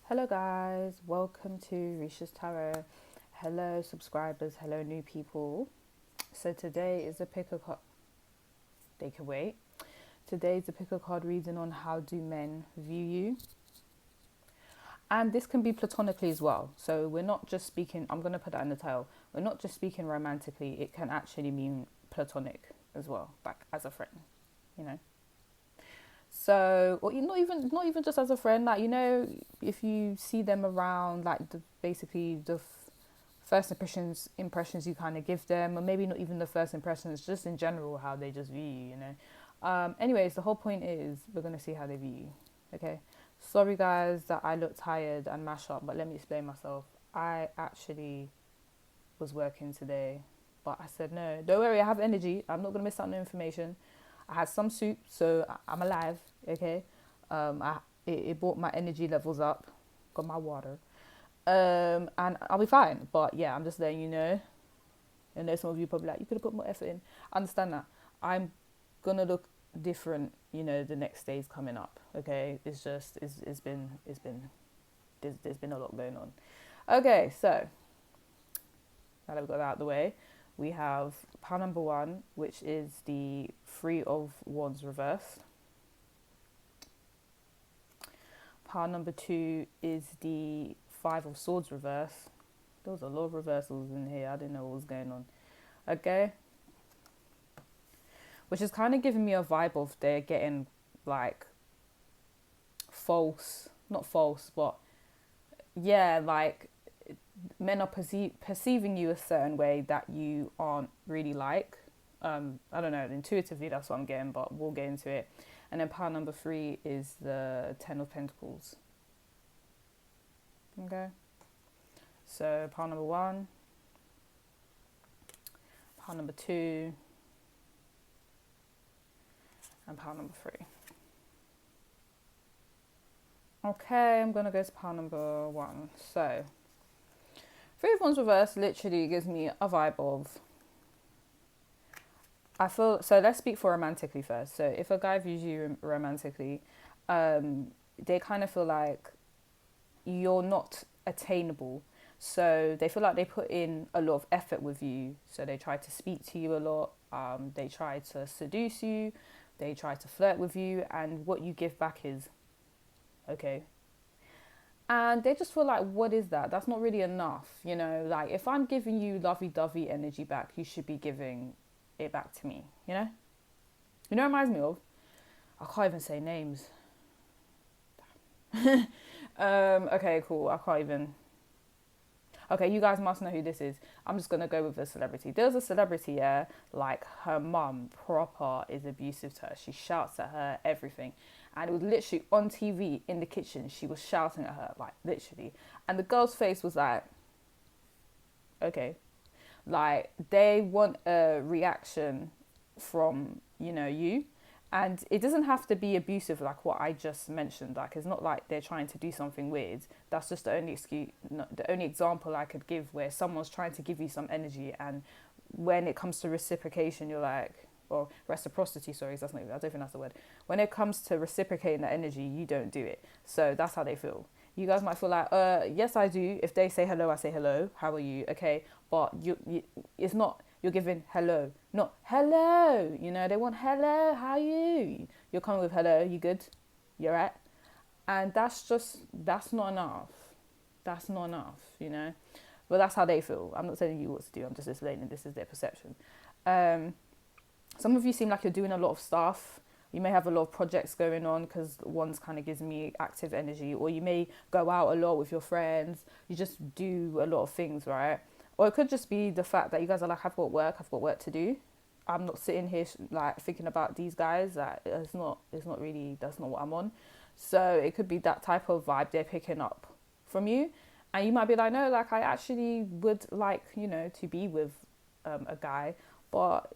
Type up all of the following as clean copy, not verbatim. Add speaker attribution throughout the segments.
Speaker 1: Hello guys, welcome to Risha's Tarot. Hello subscribers, hello new people. So today is a pick a card. They can wait. Today is a pick a card reading on how do men view you, and this can be platonically as well. So we're not just speaking. I'm gonna put that in the title. We're not just speaking romantically. It can actually mean platonic as well, like as a friend. You know. So, or not even just as a friend, like if you see them around, like basically the first impressions you kind of give them, or maybe not even the first impressions, just in general how they just view you. Anyways, the whole point is we're gonna see how they view you. Okay. Sorry guys that I look tired and mash up, but let me explain myself. I actually was working today, but I said no. Don't worry, I have energy. I'm not gonna miss out on information. I had some soup, so I'm alive. Okay, it brought my energy levels up. Got my water, and I'll be fine. But yeah, I'm just letting you know. And there's some of you probably like you could have put more effort in. I understand that. I'm gonna look different. The next day's coming up. Okay, it's been there's been a lot going on. Okay, so now that we've got that out of the way, we have pile number one, which is the Three of Wands reversed. Pile number two is the Five of Swords reversed. There was a lot of reversals in here. I didn't know what was going on. Okay. Which is kind of giving me a vibe of they're getting like not false, but yeah, like men are perceiving you a certain way that you aren't really like. I don't know, intuitively that's what I'm getting, but we'll get into it. And then pile number three is the Ten of Pentacles. Okay. So pile number one, pile number two, and pile number three. Okay, I'm going to go to pile number one. So Three of Wands reverse literally gives me a vibe of, so let's speak for romantically first. So if a guy views you romantically, they kind of feel like you're not attainable. So they feel like they put in a lot of effort with you. So they try to speak to you a lot. They try to seduce you. They try to flirt with you. And what you give back is, okay. And they just feel like, what is that? That's not really enough. Like if I'm giving you lovey-dovey energy back, you should be giving it back to me, it reminds me of, I can't even say names. Okay, cool. Okay, you guys must know who this is. I'm just gonna go with a celebrity. There's a celebrity, yeah, like her mum proper is abusive to her. She shouts at her, everything. And it was literally on TV in the kitchen. She was shouting at her, like literally. And the girl's face was like, okay. Like they want a reaction from, you. And it doesn't have to be abusive like what I just mentioned. Like it's not like they're trying to do something weird. That's just the only excuse, the only example I could give where someone's trying to give you some energy, and when it comes to reciprocation, you're like, or reciprocity, sorry, that's not, I don't think that's the word. When it comes to reciprocating that energy, you don't do it. So that's how they feel. You guys might feel like, yes, I do. If they say hello, I say hello. How are you? Okay, but it's not. You're giving hello, not hello. They want hello. How are you? You're coming with hello. You good? You're right. And that's not enough. That's not enough. But that's how they feel. I'm not telling you what to do. I'm just explaining. This is their perception. Some of you seem like you're doing a lot of stuff. You may have a lot of projects going on because one's kind of gives me active energy, or you may go out a lot with your friends. You just do a lot of things, right? Or it could just be the fact that you guys are like, I've got work to do. I'm not sitting here like thinking about these guys. Like it's not really, that's not what I'm on. So it could be that type of vibe they're picking up from you. And you might be like, no, like I actually would like, to be with a guy, but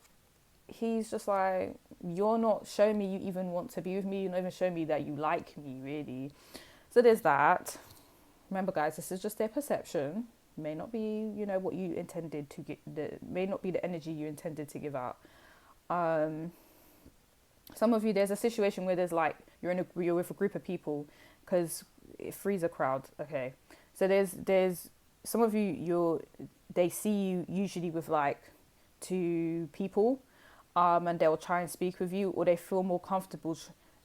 Speaker 1: he's just like, you're not showing me you even want to be with me. You're not even showing me that you like me, really. So there's that. Remember, guys, this is just their perception. May not be, what you intended to get. May not be the energy you intended to give out. Some of you, there's a situation where there's like you're with a group of people, because it frees a crowd. Okay, so there's some of you, they see you usually with like two people, and they'll try and speak with you, or they feel more comfortable.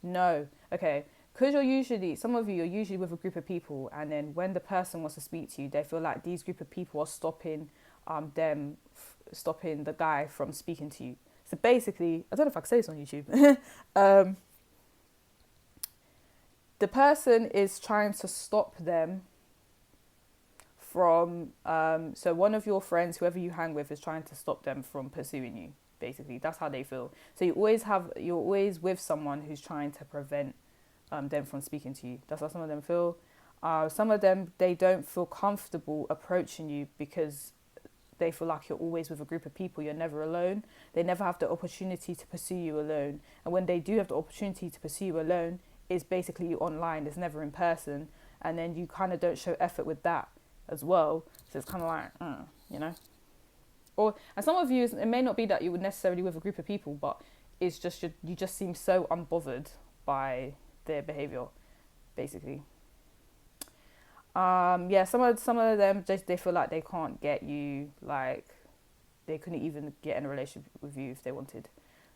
Speaker 1: No, okay, because some of you are usually with a group of people, and then when the person wants to speak to you, they feel like these group of people are stopping the guy from speaking to you. So basically, I don't know if I can say this on YouTube. The person is trying to stop them from, so one of your friends, whoever you hang with, is trying to stop them from pursuing you. Basically, that's how they feel. So you're always with someone who's trying to prevent them from speaking to you. That's how some of them feel. Some of them, they don't feel comfortable approaching you because they feel like you're always with a group of people. You're never alone. They never have the opportunity to pursue you alone. And when they do have the opportunity to pursue you alone, it's basically online. It's never in person. And then you kind of don't show effort with that as well. So it's kind of like, you know. And some of you, it may not be that you would necessarily with a group of people, but it's just you just seem so unbothered by their behavior, basically. Some of them just, they feel like they can't get you, like they couldn't even get in a relationship with you if they wanted.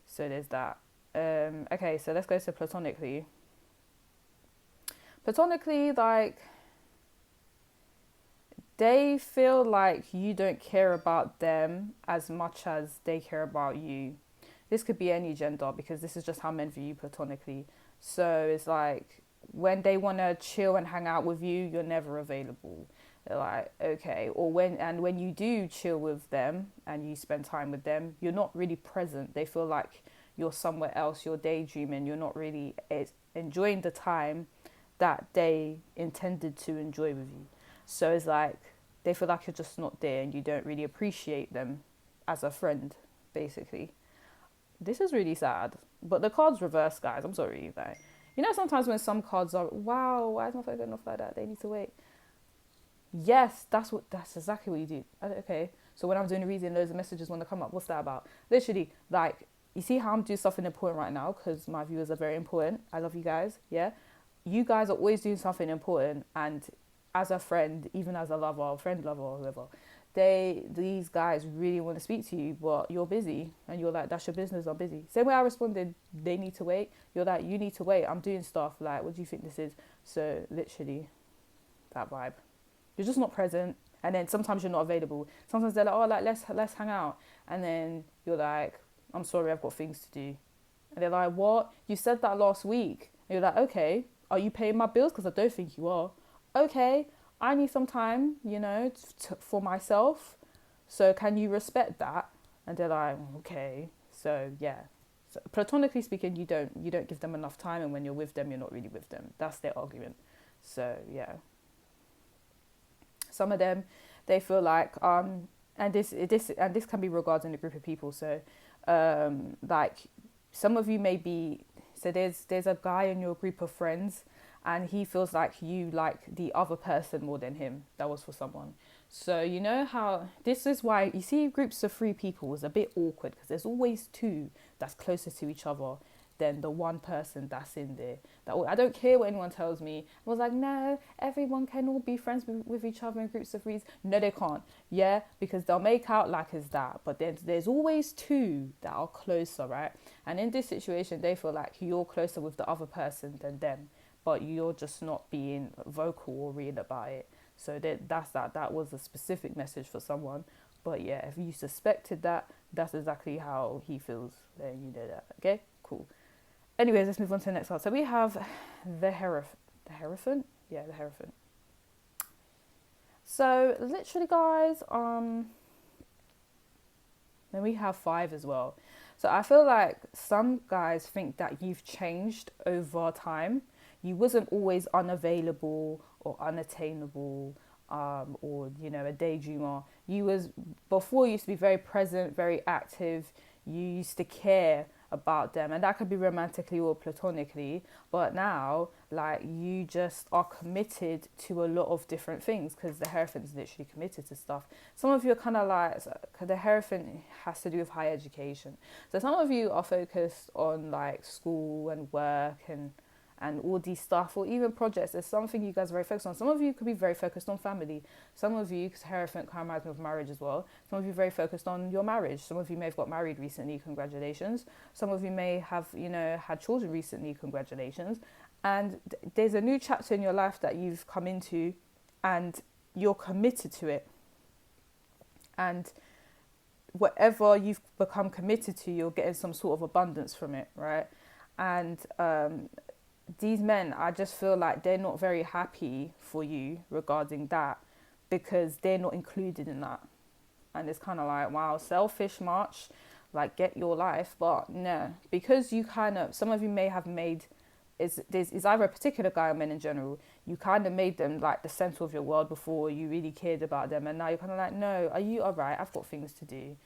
Speaker 1: So there's that. Okay, so let's go to platonically. Platonically, like, they feel like you don't care about them as much as they care about you. This could be any gender, because this is just how men view you platonically. So it's like, when they want to chill and hang out with you, you're never available. They're like, okay. Or when you do chill with them and you spend time with them, you're not really present. They feel like you're somewhere else, you're daydreaming, you're not really enjoying the time that they intended to enjoy with you. So it's like, they feel like you're just not there and you don't really appreciate them as a friend, basically. This is really sad. But the card's reversed, guys. I'm sorry. Like, you know, sometimes when some cards are, wow, why is my phone going off like that? They need to wait. Yes, that's exactly what you do. Okay, so when I'm doing a reading, loads of messages want to come up. What's that about? Literally, like, you see how I'm doing something important right now because my viewers are very important. I love you guys. Yeah, you guys are always doing something important, and as a friend, even as a lover, friend lover, or whatever, these guys really want to speak to you, but you're busy, and you're like, that's your business. I'm busy. Same way I responded, they need to wait. You're like, you need to wait. I'm doing stuff. Like, what do you think this is? So literally, that vibe. You're just not present, and then sometimes you're not available. Sometimes they're like, oh, like let's hang out, and then you're like, I'm sorry, I've got things to do, and they're like, what? You said that last week. And you're like, okay, are you paying my bills? Because I don't think you are. Okay, I need some time, you know, for myself. So can you respect that? And they're like, okay. So yeah. So platonically speaking, you don't give them enough time, and when you're with them, you're not really with them. That's their argument. So yeah. Some of them, they feel like and this can be regarding a group of people. So like, some of you may be, so there's a guy in your group of friends, and he feels like you like the other person more than him. That was for someone. So you know how, this is why you see groups of 3 people is a bit awkward, because there's always 2 that's closer to each other than the one person that's in there. I don't care what anyone tells me. I was like, no, everyone can all be friends with each other in groups of 3s. No, they can't. Yeah, because they'll make out like it's that. But then there's always 2 that are closer, right? And in this situation, they feel like you're closer with the other person than them, but you're just not being vocal or real about it. So that was a specific message for someone. But yeah, if you suspected that, that's exactly how he feels. Then you know that. Okay, cool. Anyways, let's move on to the next card. So we have the Hierophant. Yeah, the Hierophant. So literally, guys, then we have 5 as well. So I feel like some guys think that you've changed over time. You wasn't always unavailable or unattainable, or, you know, a daydreamer. Before you used to be very present, very active. You used to care about them, and that could be romantically or platonically. But now, like, you just are committed to a lot of different things, because the Hierophant is literally committed to stuff. Some of you are kind of like, the Hierophant has to do with higher education. So some of you are focused on like school and work and and all these stuff, or even projects. There's something you guys are very focused on. Some of you could be very focused on family. Some of you, because Hierophant kind of reminds me of marriage as well. Some of you are very focused on your marriage. Some of you may have got married recently, congratulations. Some of you may have, had children recently, congratulations. And there's a new chapter in your life that you've come into, and you're committed to it. And whatever you've become committed to, you're getting some sort of abundance from it, right? And these men, I just feel like they're not very happy for you regarding that, because they're not included in that. And it's kind of like, wow, selfish much, like get your life. But no, because you kind of, some of you may have made, is either a particular guy or men in general, you kind of made them like the center of your world before you really cared about them, and now you're kind of like, no, are you all right? I've got things to do.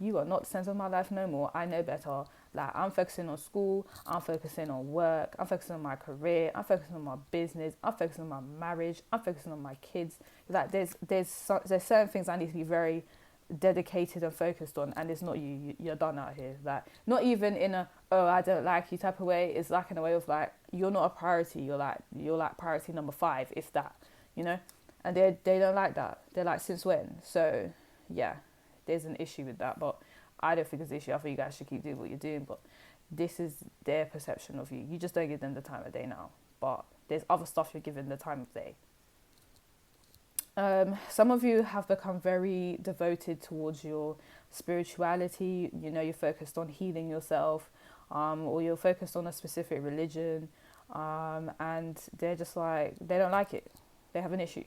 Speaker 1: You are not the center of my life no more. I know better. Like, I'm focusing on school, I'm focusing on work, I'm focusing on my career, I'm focusing on my business, I'm focusing on my marriage, I'm focusing on my kids. Like, there's certain things I need to be very dedicated and focused on, and it's not you're done out here. Like, not even in a, oh, I don't like you type of way. It's like in a way of like, you're not a priority. You're like priority number 5, if that, and they don't like that. They're like, since when? So yeah, there's an issue with that, but I don't think it's an issue. I think you guys should keep doing what you're doing, but this is their perception of you. You just don't give them the time of day now, but there's other stuff you're giving the time of day. Some of you have become very devoted towards your spirituality. You're focused on healing yourself, or you're focused on a specific religion, and they're just like, they don't like it. They have an issue,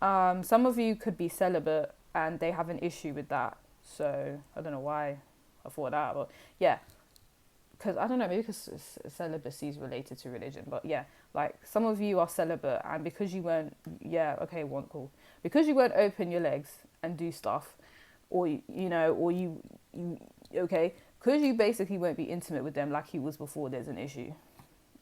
Speaker 1: Some of you could be celibate and they have an issue with that. So I don't know why I thought that, but yeah. Because I don't know, maybe because celibacy is related to religion, but yeah, like some of you are celibate, and because you weren't, cool. Because you won't open your legs and do stuff, or because you basically won't be intimate with them like you was before. There's an issue,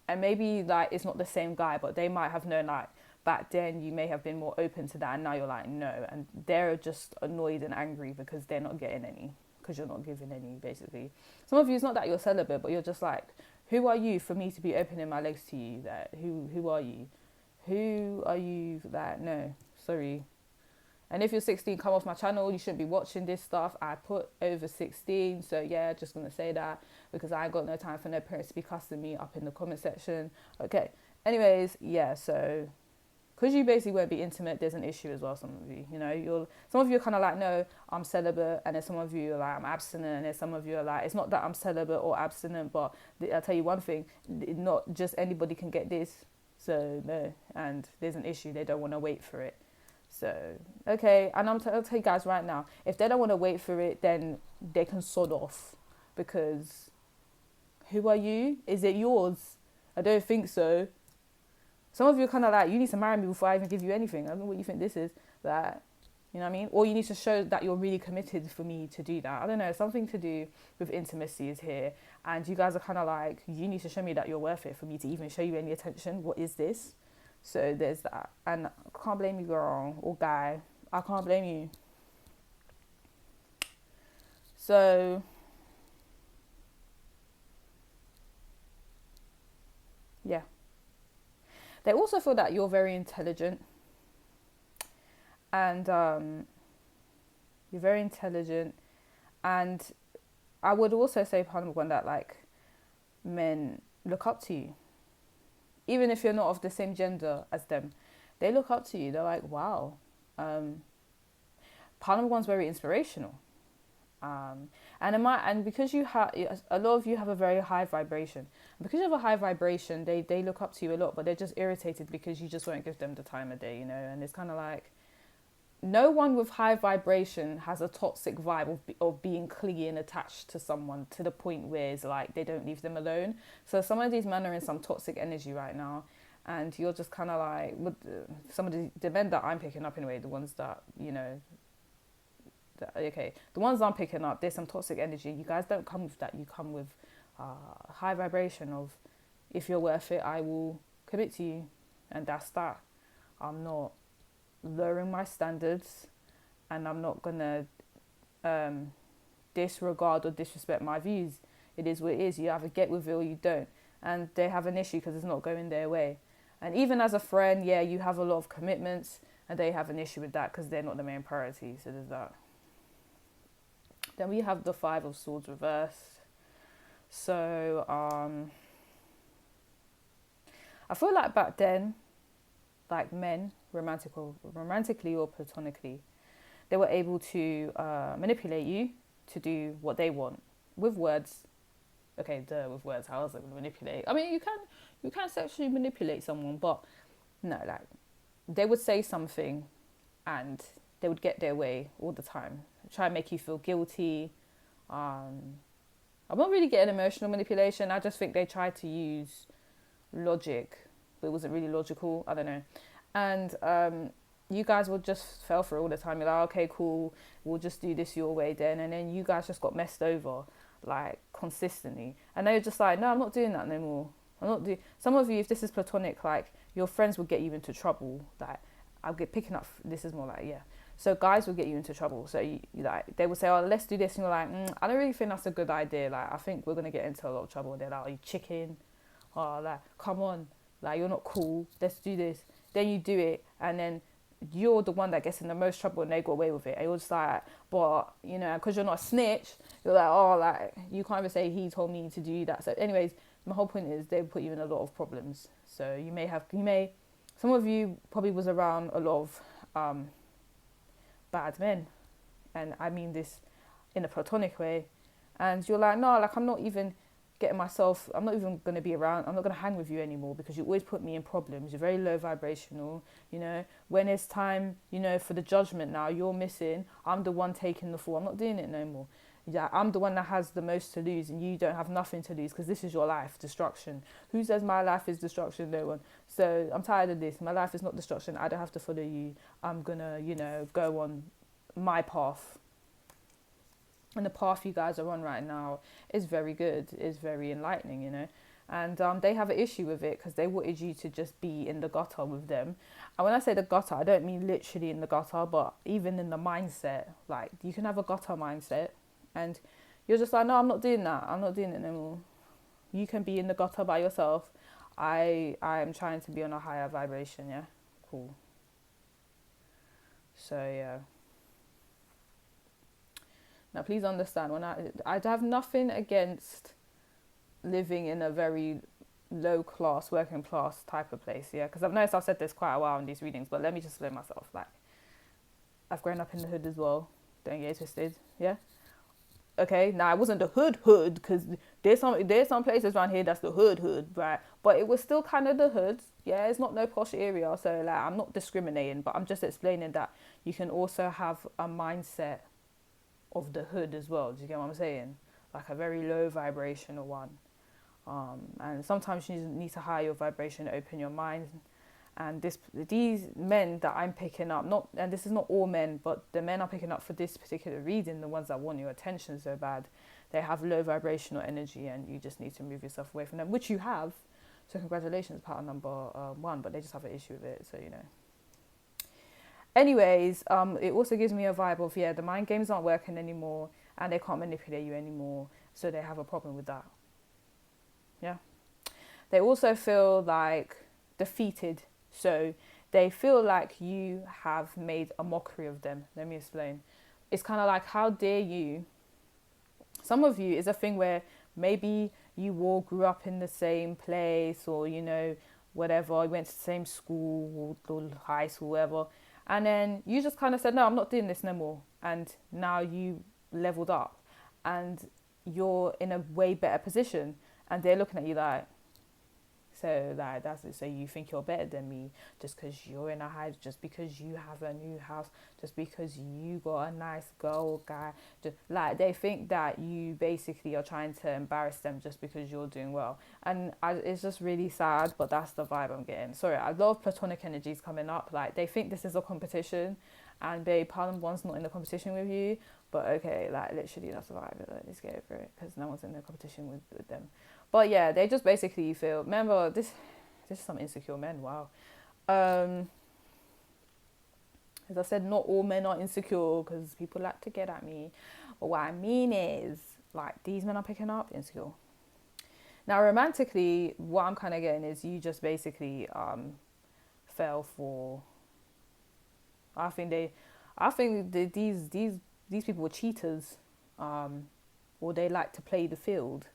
Speaker 1: and maybe like it's not the same guy, but they might have known like back then you may have been more open to that, and now you're like no, and they're just annoyed and angry because they're not getting any. Because you're not giving any, basically. Some of you, it's not that you're celibate, but you're just like, who are you for me to be opening my legs to you? That who are you? Who are you? That no, sorry. And if you're 16, come off my channel. You shouldn't be watching this stuff. I put over 16, so yeah, just gonna say that because I ain't got no time for no parents to be cussing me up in the comment section. Okay. Anyways, yeah. So. Because you basically won't be intimate, there's an issue as well. Some of you, some of you are kind of like, no, I'm celibate, and then some of you are like, I'm abstinent, and then some of you are like, it's not that I'm celibate or abstinent, but I'll tell you one thing, not just anybody can get this, so no, and there's an issue. They don't want to wait for it. So okay, and I'll tell you guys right now, if they don't want to wait for it, then they can sod off, because who are you? Is it yours? I don't think so. Some of you are kind of like, you need to marry me before I even give you anything. I don't know what you think this is. That, you know what I mean? Or you need to show that you're really committed for me to do that. I don't know. Something to do with intimacy is here. And you guys are kind of like, you need to show me that you're worth it for me to even show you any attention. What is this? So there's that. And I can't blame you, girl or guy. I can't blame you. So yeah. They also feel that you're very intelligent, and you're very intelligent, and I would also say, part of one, that like men look up to you, even if you're not of the same gender as them. They look up to you. They're like, wow. Part of one's very inspirational, and because you have, a lot of you have a very high vibration. Because you have a high vibration, they look up to you a lot, but they're just irritated because you just won't give them the time of day, and it's kind of like, no one with high vibration has a toxic vibe of being clingy and attached to someone to the point where it's like they don't leave them alone. So some of these men are in some toxic energy right now, and you're just kind of like, with some of the men that I'm picking up anyway, the ones that, the ones I'm picking up, there's some toxic energy. You guys don't come with that. You come with high vibration of, if you're worth it, I will commit to you, and that's that. I'm not lowering my standards, and I'm not gonna disregard or disrespect my views. It is what it is. You either get with it or you don't, and they have an issue because it's not going their way. And even as a friend, yeah, you have a lot of commitments, and they have an issue with that because they're not the main priority. So there's that. Then we have the Five of Swords reversed. So I feel like back then, like men, romantically or platonically, they were able to manipulate you to do what they want with words. Okay, with words, how else are they going to manipulate? I mean, you can sexually manipulate someone, but no, like they would say something, and they would get their way all the time. Try and make you feel guilty. I'm not really getting emotional manipulation. I just think they tried to use logic, but it wasn't really logical. I don't know. And you guys would just fell for it all the time. You're like, okay, cool, we'll just do this your way then. And then you guys just got messed over, like, consistently. And they're just like, no, I'm not doing that no more. I'm not doing... Some of you, if this is platonic, like, your friends will get you into trouble. Like, I'll get picking up... This is more like, yeah. So guys will get you into trouble. So, you like, they will say, oh, let's do this. And you're like, I don't really think that's a good idea. Like, I think we're going to get into a lot of trouble. And they're like, oh, you chicken? Oh, like, come on. Like, you're not cool. Let's do this. Then you do it. And then you're the one that gets in the most trouble and they got away with it. And you're just like, but, you know, because you're not a snitch, you're like, oh, like, you can't even say he told me to do that. So anyways, my whole point is they put you in a lot of problems. So some of you probably was around a lot of bad men. And I mean this in a platonic way. And you're like, no, like, I'm not even going to be around, I'm not going to hang with you anymore because you always put me in problems. You're very low vibrational, you know. When it's time, you know, for the judgment now, you're missing. I'm the one taking the fall. I'm not doing it no more. Yeah, I'm the one that has the most to lose and you don't have nothing to lose because this is your life, destruction. Who says my life is destruction? No one. So I'm tired of this. My life is not destruction. I don't have to follow you. I'm going to, you know, go on my path. And the path you guys are on right now is very good, is very enlightening, you know. And they have an issue with it because they wanted you to just be in the gutter with them. And when I say the gutter, I don't mean literally in the gutter, but even in the mindset. Like, you can have a gutter mindset and you're just like, no, I'm not doing that. I'm not doing it no more. You can be in the gutter by yourself. I am trying to be on a higher vibration, yeah? Cool. So, yeah. Now, please understand, when I have nothing against living in a very low class, working class type of place, yeah? Because I've noticed I've said this quite a while in these readings, but let me just explain myself. Like, I've grown up in the hood as well. Don't get it twisted, yeah? Okay, now I wasn't the hood, because there's some places around here that's the hood, right? But it was still kind of the hood, yeah? It's not no posh area, so like I'm not discriminating, but I'm just explaining that you can also have a mindset of the hood as well. Do you get what I'm saying? Like a very low vibrational one. And sometimes you need to higher your vibration, open your mind. And these men that I'm picking up, and this is not all men, but the men I'm picking up for this particular reading, the ones that want your attention so bad, they have low vibrational energy and you just need to move yourself away from them, which you have. So congratulations, pattern number 1, but they just have an issue with it, so you know. Anyways, it also gives me a vibe of, yeah, the mind games aren't working anymore and they can't manipulate you anymore. So they have a problem with that. Yeah. They also feel like defeated. So they feel like you have made a mockery of them. Let me explain. It's kind of like, how dare you? Some of you is a thing where maybe you all grew up in the same place or, you know, whatever, you went to the same school or high school, whatever. And then you just kind of said, no, I'm not doing this no more. And now you leveled up and you're in a way better position. And they're looking at you like, so like that's it. So you think you're better than me just because you're in a house, just because you have a new house, just because you got a nice girl, guy. Just like they think that you basically are trying to embarrass them just because you're doing well. And it's just really sad, but that's the vibe I'm getting. Sorry, a lot of platonic energies coming up. Like they think this is a competition, and babe, pattern 1's not in the competition with you. But okay, like literally that's the vibe. Like, let's get over it because no one's in the competition with them. But yeah, they just basically feel, remember, this is some insecure men, wow. As I said, not all men are insecure because people like to get at me. But what I mean is, like, these men are picking up insecure. Now, romantically, what I'm kind of getting is you just basically fell for. I think they, I think these people were cheaters, or they like to play the field.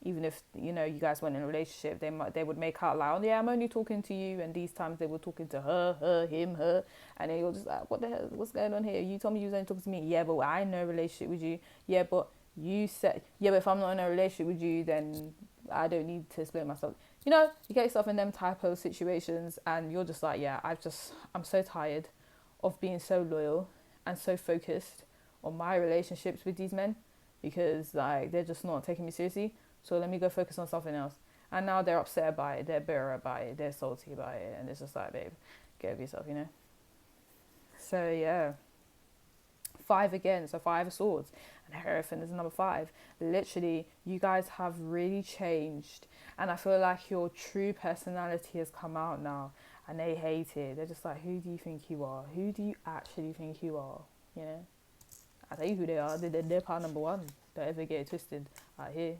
Speaker 1: Even if you guys weren't in a relationship, they would make out like, oh yeah, I'm only talking to you, and these times they were talking to her, him, her, and then you're just like, what the hell, what's going on here? You told me you was only talking to me. Yeah, but I ain't in a relationship with you. Yeah, but you said, yeah, but if I'm not in a relationship with you, then I don't need to explain myself. You get yourself in them type of situations, and you're just like, yeah, I'm so tired of being so loyal and so focused on my relationships with these men, because like they're just not taking me seriously. So let me go focus on something else. And now they're upset by it, they're bitter about it, they're salty about it, and it's just like, babe, get over yourself. So yeah, 5 again, so 5 of swords, and Hierophant is number 5. Literally, you guys have really changed, and I feel like your true personality has come out now, and they hate it. They're just like, who do you think you are? Who do you actually think you are? I tell you who they are. They're part number 1. Don't ever get it twisted out here.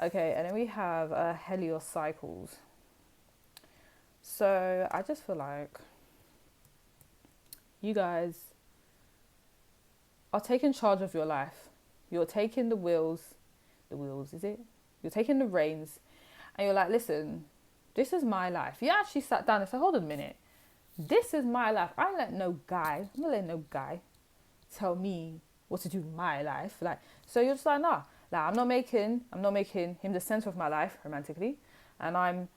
Speaker 1: Okay, and then we have Helios cycles. So I just feel like you guys are taking charge of your life. You're taking the wheels, is it? You're taking the reins, and you're like, listen, this is my life. You actually sat down and said, hold on a minute. This is my life. I'm not letting no guy tell me what to do with my life. Like, so you're just like, nah. Like, I'm not making him the center of my life romantically, and I'm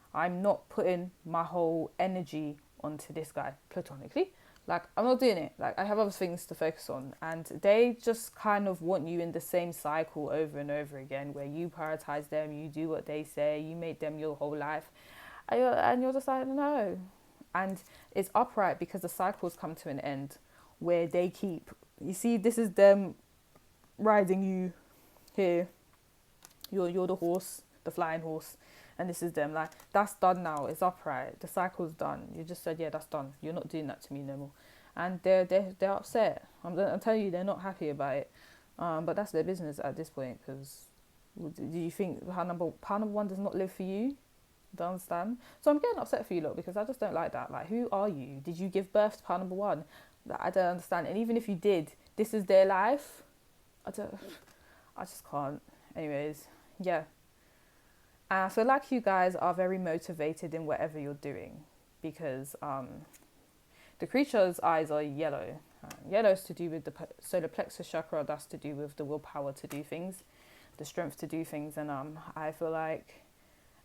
Speaker 1: not putting my whole energy onto this guy platonically. Like, I'm not doing it. Like, I have other things to focus on, and they just kind of want you in the same cycle over and over again, where you prioritize them, you do what they say, you make them your whole life, and you're just like, no. And it's upright because the cycles come to an end, where they keep. You see, this is them riding you. Here, you're the horse, the flying horse, and this is them. Like, that's done now. It's upright. The cycle's done. You just said, yeah, that's done. You're not doing that to me no more. And they're upset. I'm telling you, they're not happy about it. But that's their business at this point. Because do you think power number 1 does not live for you? Do you understand? So I'm getting upset for you lot, because I just don't like that. Like, who are you? Did you give birth to power number 1? Like, I don't understand. And even if you did, this is their life. I just can't. Anyways, yeah. And I feel like you guys are very motivated in whatever you're doing, because the creature's eyes are yellow. Yellow is to do with the solar plexus chakra. That's to do with the willpower to do things, the strength to do things, and I feel like,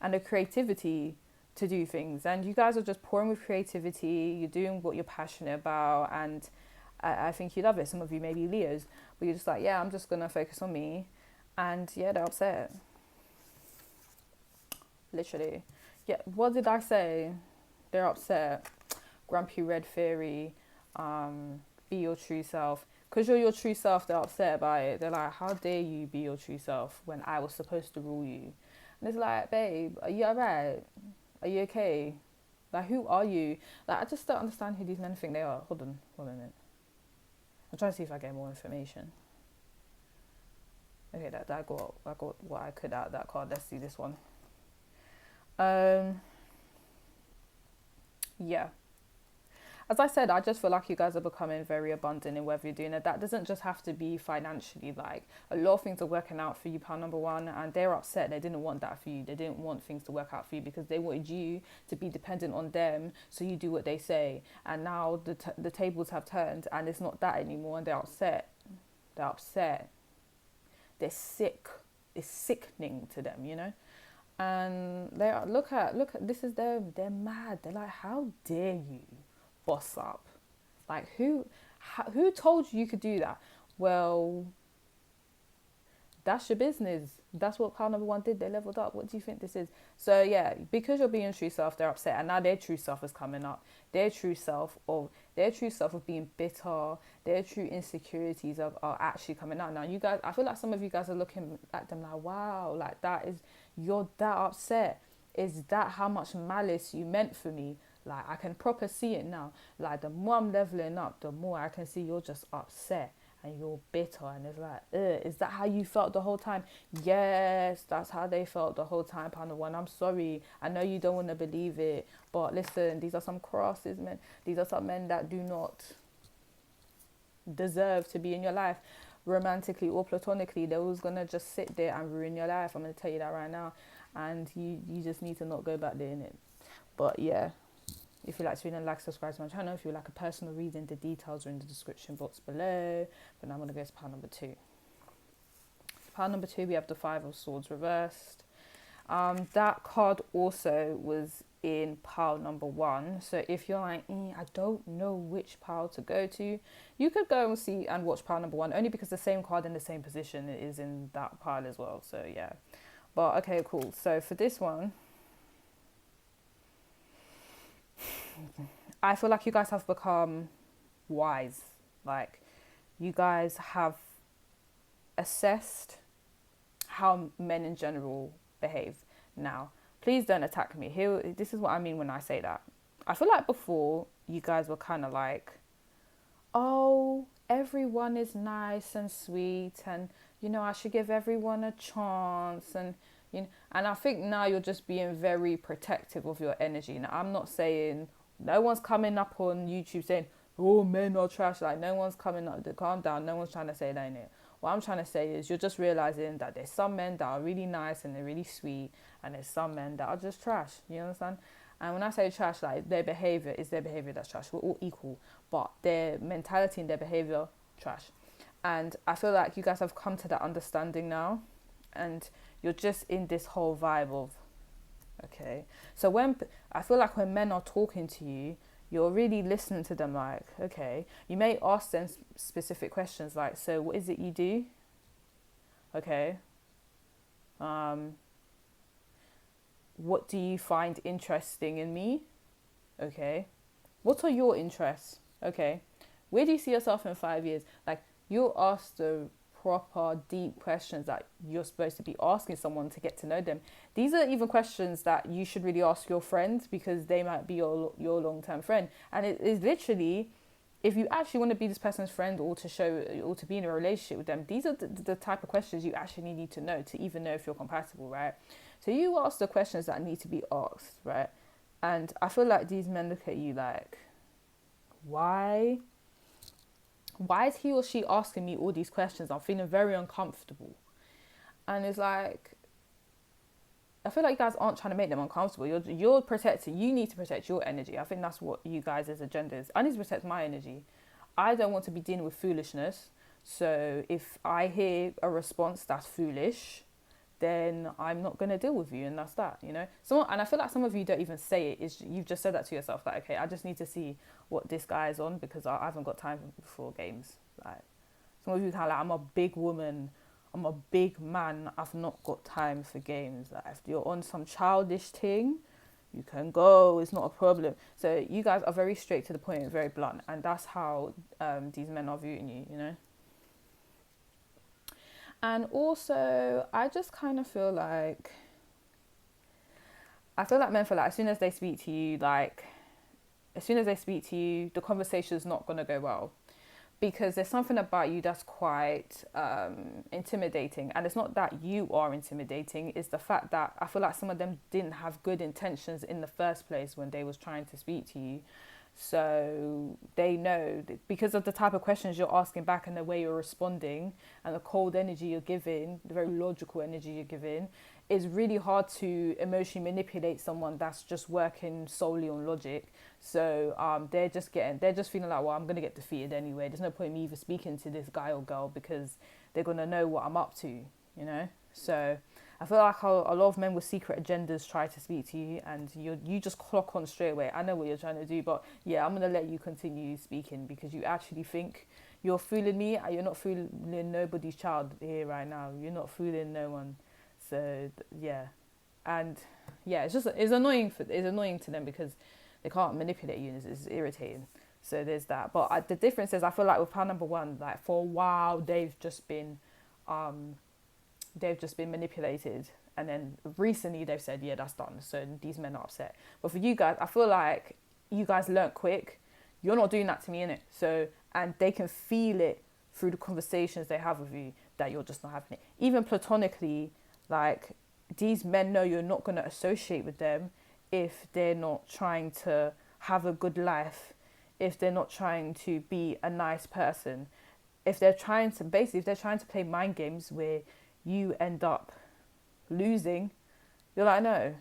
Speaker 1: and the creativity to do things. And you guys are just pouring with creativity. You're doing what you're passionate about, and I think you love it. Some of you may be Leos, but you're just like, yeah, I'm just gonna focus on me. And yeah, they're upset. Literally. Yeah, what did I say? They're upset. Grumpy red fairy. Be your true self. Because you're your true self, they're upset about it. They're like, how dare you be your true self when I was supposed to rule you? And it's like, babe, are you alright? Are you okay? Like, who are you? Like, I just don't understand who these men think they are. Hold on a minute. I'm trying to see if I get more information. Okay, I got what I could out of that card. Let's see this one. Yeah. As I said, I just feel like you guys are becoming very abundant in whatever you're doing. And that doesn't just have to be financially. Like, a lot of things are working out for you, power number 1, and they're upset. They didn't want that for you. They didn't want things to work out for you, because they wanted you to be dependent on them, so you do what they say. And now the tables have turned, and it's not that anymore, and they're upset. They're upset. They're sick. It's sickening to them. And they are, look at this is them. They're mad. They're like, how dare you boss up? Like, who told you could do that? Well, that's your business. That's what power number 1 did. They leveled up. What do you think this is? So yeah, because you're being true self, they're upset, and now their true self is coming up. Their true self of being bitter. Their true insecurities are actually coming out now. You guys, I feel like some of you guys are looking at them like, wow, like you're that upset. Is that how much malice you meant for me? Like, I can proper see it now. Like, the more I'm leveling up, the more I can see you're just upset. and you're bitter, and it's like, is that how you felt the whole time? Yes, that's how they felt the whole time, partner one. I'm sorry, I know you don't want to believe it, but listen, these are some crosses, men. These are some men that do not deserve to be in your life, romantically or platonically. They're always gonna just sit there and ruin your life. I'm gonna tell you that right now, and you just need to not go back there in it. But yeah, if you like to read and subscribe to my channel. If you like a personal reading, the details are in the description box below. But now I'm gonna go to pile number 2. Pile number 2, we have the Five of Swords reversed. That card also was in pile number 1. So if you're like, I don't know which pile to go to, you could go and see and watch pile number 1, only because the same card in the same position is in that pile as well. So yeah, but okay, cool. So for this one, I feel like you guys have become wise. Like, you guys have assessed how men in general behave. Now, please don't attack me. Here, this is what I mean when I say that. I feel like before, you guys were kind of like, oh, everyone is nice and sweet, and, you know, I should give everyone a chance, and, you know, and I think now you're just being very protective of your energy. Now, I'm not saying, no one's coming up on YouTube saying, oh, men are trash. Like, no one's coming up, calm down. No one's trying to say that, innit? What I'm trying to say is you're just realizing that there's some men that are really nice and they're really sweet, and there's some men that are just trash. You understand? And when I say trash, like, their behavior is their behavior that's trash. We're all equal, but their mentality and their behavior, trash. And I feel like you guys have come to that understanding now, and you're just in this whole vibe of, okay. So when I feel like when men are talking to you, you're really listening to them. Like, okay, you may ask them specific questions, like, so what is it you do? Okay. What do you find interesting in me? Okay. What are your interests? Okay. Where do you see yourself in 5 years? Like, you ask the proper deep questions that you're supposed to be asking someone to get to know them. These are even questions that you should really ask your friends, because they might be your long-term friend. And it is literally, if you actually want to be this person's friend, or to show, or to be in a relationship with them, these are the type of questions you actually need to know to even know if you're compatible, right? So you ask the questions that need to be asked, right? And I feel like these men look at you like, why is he or she asking me all these questions? I'm feeling very uncomfortable. And it's like, I feel like you guys aren't trying to make them uncomfortable. You're protecting. You need to protect your energy. I think that's what you guys' agenda is. I need to protect my energy. I don't want to be dealing with foolishness. So if I hear a response that's foolish, then I'm not going to deal with you, and that's that, you know. And I feel like some of you don't even say it. You've just said that to yourself, like, okay, I just need to see what this guy is on, because I haven't got time for games. Like, some of you kind of like, I'm a big woman, I'm a big man, I've not got time for games. Like, if you're on some childish thing, you can go, it's not a problem. So you guys are very straight to the point, very blunt, and that's how these men are viewing you, you know. And also, I just kind of feel like, men feel like as soon as they speak to you, the conversation's not going to go well. Because there's something about you that's quite intimidating. And it's not that you are intimidating, it's the fact that I feel like some of them didn't have good intentions in the first place when they was trying to speak to you. So they know that because of the type of questions you're asking back and the way you're responding and the cold energy you're giving, the very logical energy you're giving, it's really hard to emotionally manipulate someone that's just working solely on logic. So they're just feeling like, well, I'm going to get defeated anyway. There's no point in me even speaking to this guy or girl, because they're going to know what I'm up to, you know? So I feel like a lot of men with secret agendas try to speak to you, and you just clock on straight away. I know what you're trying to do, but yeah, I'm going to let you continue speaking, because you actually think you're fooling me, and you're not fooling nobody's child here right now. You're not fooling no one. So yeah, and yeah, it's annoying to them, because they can't manipulate you, and it's irritating. So there's that. But the difference is, I feel like with pile number 1, like, for a while they've just been manipulated, and then recently they've said, yeah, that's done. So these men are upset. But for you guys, I feel like you guys learnt quick. You're not doing that to me, innit? So, and they can feel it through the conversations they have with you that you're just not having it. Even platonically, like, these men know you're not going to associate with them if they're not trying to have a good life, if they're not trying to be a nice person, if they're trying to play mind games where you end up losing, you're like, no.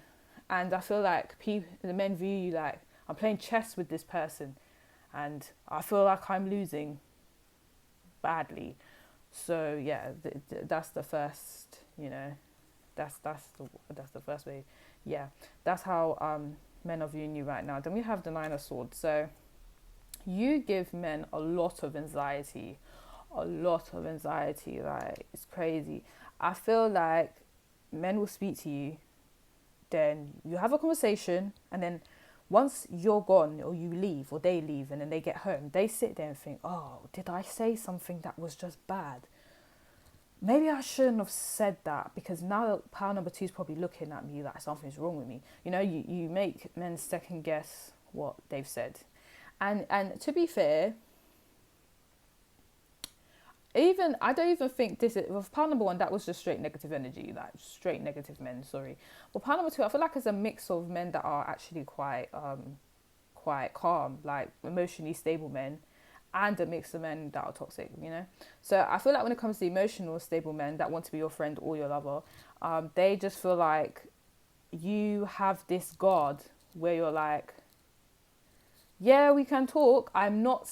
Speaker 1: And I feel like the men view you like, I'm playing chess with this person and I feel like I'm losing badly. So yeah, that's the first, that's the first way. Yeah, that's how men are viewing you right now. Then we have the Nine of Swords. So you give men a lot of anxiety, like, it's crazy. I feel like men will speak to you, then you have a conversation, and then once you're gone or you leave or they leave and then they get home, they sit there and think, oh, did I say something that was just bad? Maybe I shouldn't have said that, because now power number 2 is probably looking at me like something's wrong with me. You make men second guess what they've said. And to be fair, I don't even think this is, with power number 1, that was just straight negative energy, like straight negative men, sorry. But power number 2, I feel like it's a mix of men that are actually quite calm, like emotionally stable men, and a mix of men that are toxic, So I feel like when it comes to emotional stable men that want to be your friend or your lover, they just feel like you have this guard where you're like, yeah, we can talk. I'm not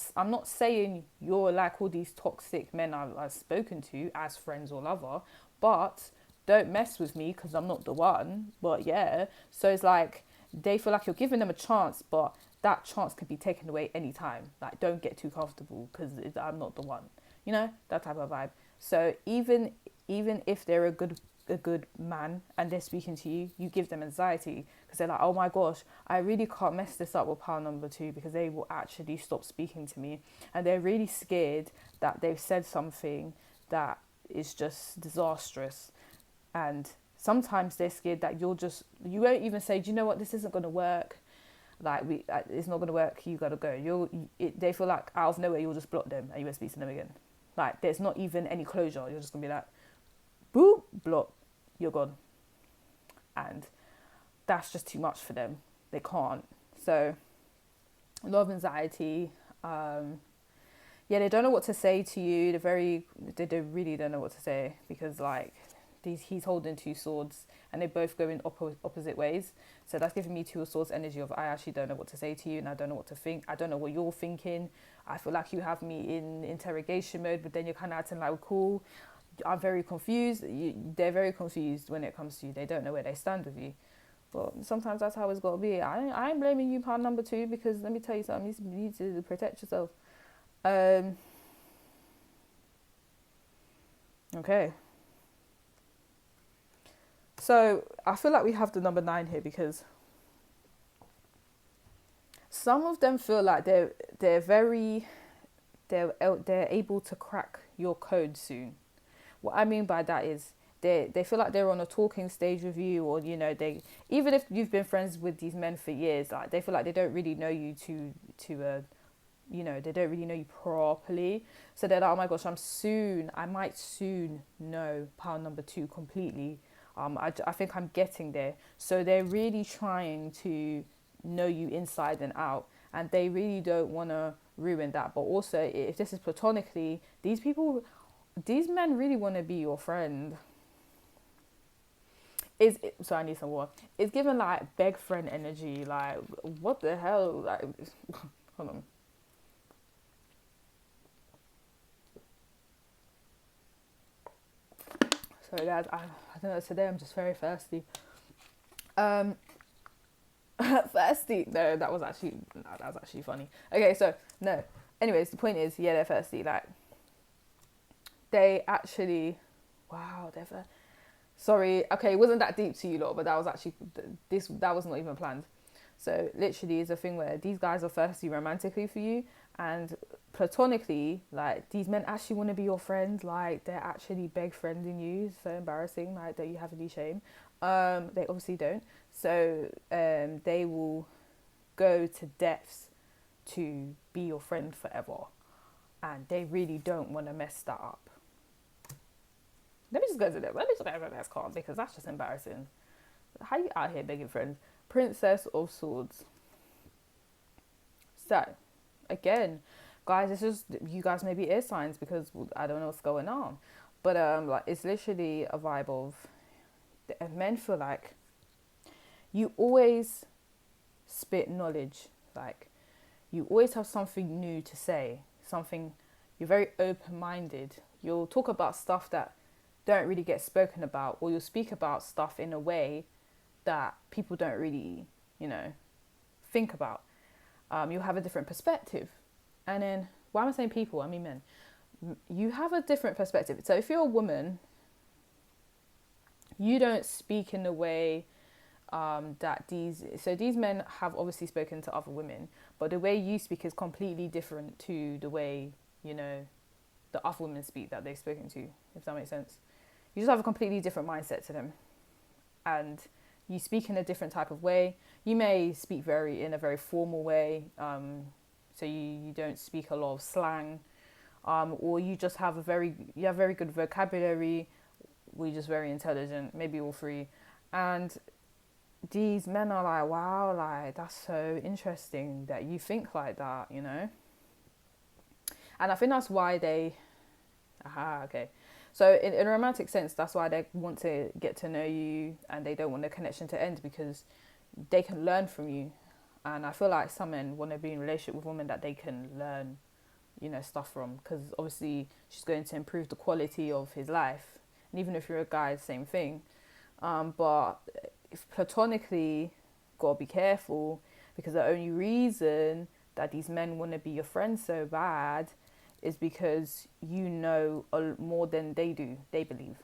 Speaker 1: saying you're like all these toxic men I've spoken to as friends or lover, but don't mess with me because I'm not the one. But yeah, so it's like they feel like you're giving them a chance, but that chance could be taken away anytime. Like, don't get too comfortable because I'm not the one. That type of vibe. So even if they're a good man and they're speaking to you, you give them anxiety because they're like, oh my gosh, I really can't mess this up with power number 2 because they will actually stop speaking to me, and they're really scared that they've said something that is just disastrous. And sometimes they're scared that you won't even say, do you know what, this isn't going to work, like it's not going to work, you gotta go. They feel like out of nowhere you'll just block them and you won't speak to them again. Like, there's not even any closure. You're just gonna be like, boop, block, you're gone. And that's just too much for them. They can't. So a lot of anxiety. They don't know what to say to you. They really don't know what to say, because like he's holding 2 swords and they both go in opposite ways. So that's giving me 2 of swords energy of, I actually don't know what to say to you and I don't know what to think. I don't know what you're thinking. I feel like you have me in interrogation mode, but then you're kind of acting like we're cool. I'm very confused. They're very confused when it comes to you. They don't know where they stand with you. But sometimes that's how it's got to be. I ain't blaming you, part number 2, because let me tell you something. You need to protect yourself. Okay. So I feel like we have the number 9 here because some of them feel like they're able to crack your code soon. What I mean by that is they feel like they're on a talking stage with you, or they, even if you've been friends with these men for years, like they feel like they don't really know you they don't really know you properly. So they're like, oh my gosh, I might soon know power number 2 completely. I think I'm getting there. So they're really trying to know you inside and out, and they really don't want to ruin that. But also, if this is platonically, these men really want to be your friend. So I need some water. It's given like beg friend energy. Like, what the hell? Like, hold on. Sorry guys, I don't know, today I'm just very thirsty. Thirsty. No, that was actually funny. Okay, so no. Anyways, the point is, yeah, they're thirsty. Like, they actually, wow, sorry. Okay, it wasn't that deep to you lot, but that was actually that was not even planned. So literally, it's a thing where these guys are thirsty romantically for you, and platonically, like, these men actually want to be your friend. Like, they're actually beg friending you. So embarrassing, like, that you have any shame. They obviously don't. So they will go to depths to be your friend forever. and they really don't want to mess that up. Let me just go to that. Let me just go to the next card because that's just embarrassing. How you out here begging friends? Princess of Swords. So, again, guys, it's just you guys may be air signs because I don't know what's going on, but like it's literally a vibe of men feel like you always spit knowledge, like you always have something new to say, something. You're very open-minded. You'll talk about stuff that don't really get spoken about, or you'll speak about stuff in a way that people don't really, think about. You'll have a different perspective. And then, why am I saying people? I mean men. You have a different perspective. So if you're a woman, you don't speak in the way that these men have obviously spoken to other women, but the way you speak is completely different to the way, the other women speak that they've spoken to, if that makes sense. You just have a completely different mindset to them. And you speak in a different type of way. You may speak in a very formal way. So you don't speak a lot of slang. Or you just have very good vocabulary. We're just very intelligent, maybe all three. And these men are like, wow, like that's so interesting that you think like that, And I think that's why okay. So in a romantic sense, that's why they want to get to know you and they don't want the connection to end because they can learn from you. And I feel like some men want to be in a relationship with women that they can learn, stuff from, because obviously she's going to improve the quality of his life. And even if you're a guy, same thing. But if platonically, gotta be careful, because the only reason that these men want to be your friend so bad is because you know more than they do, they believe.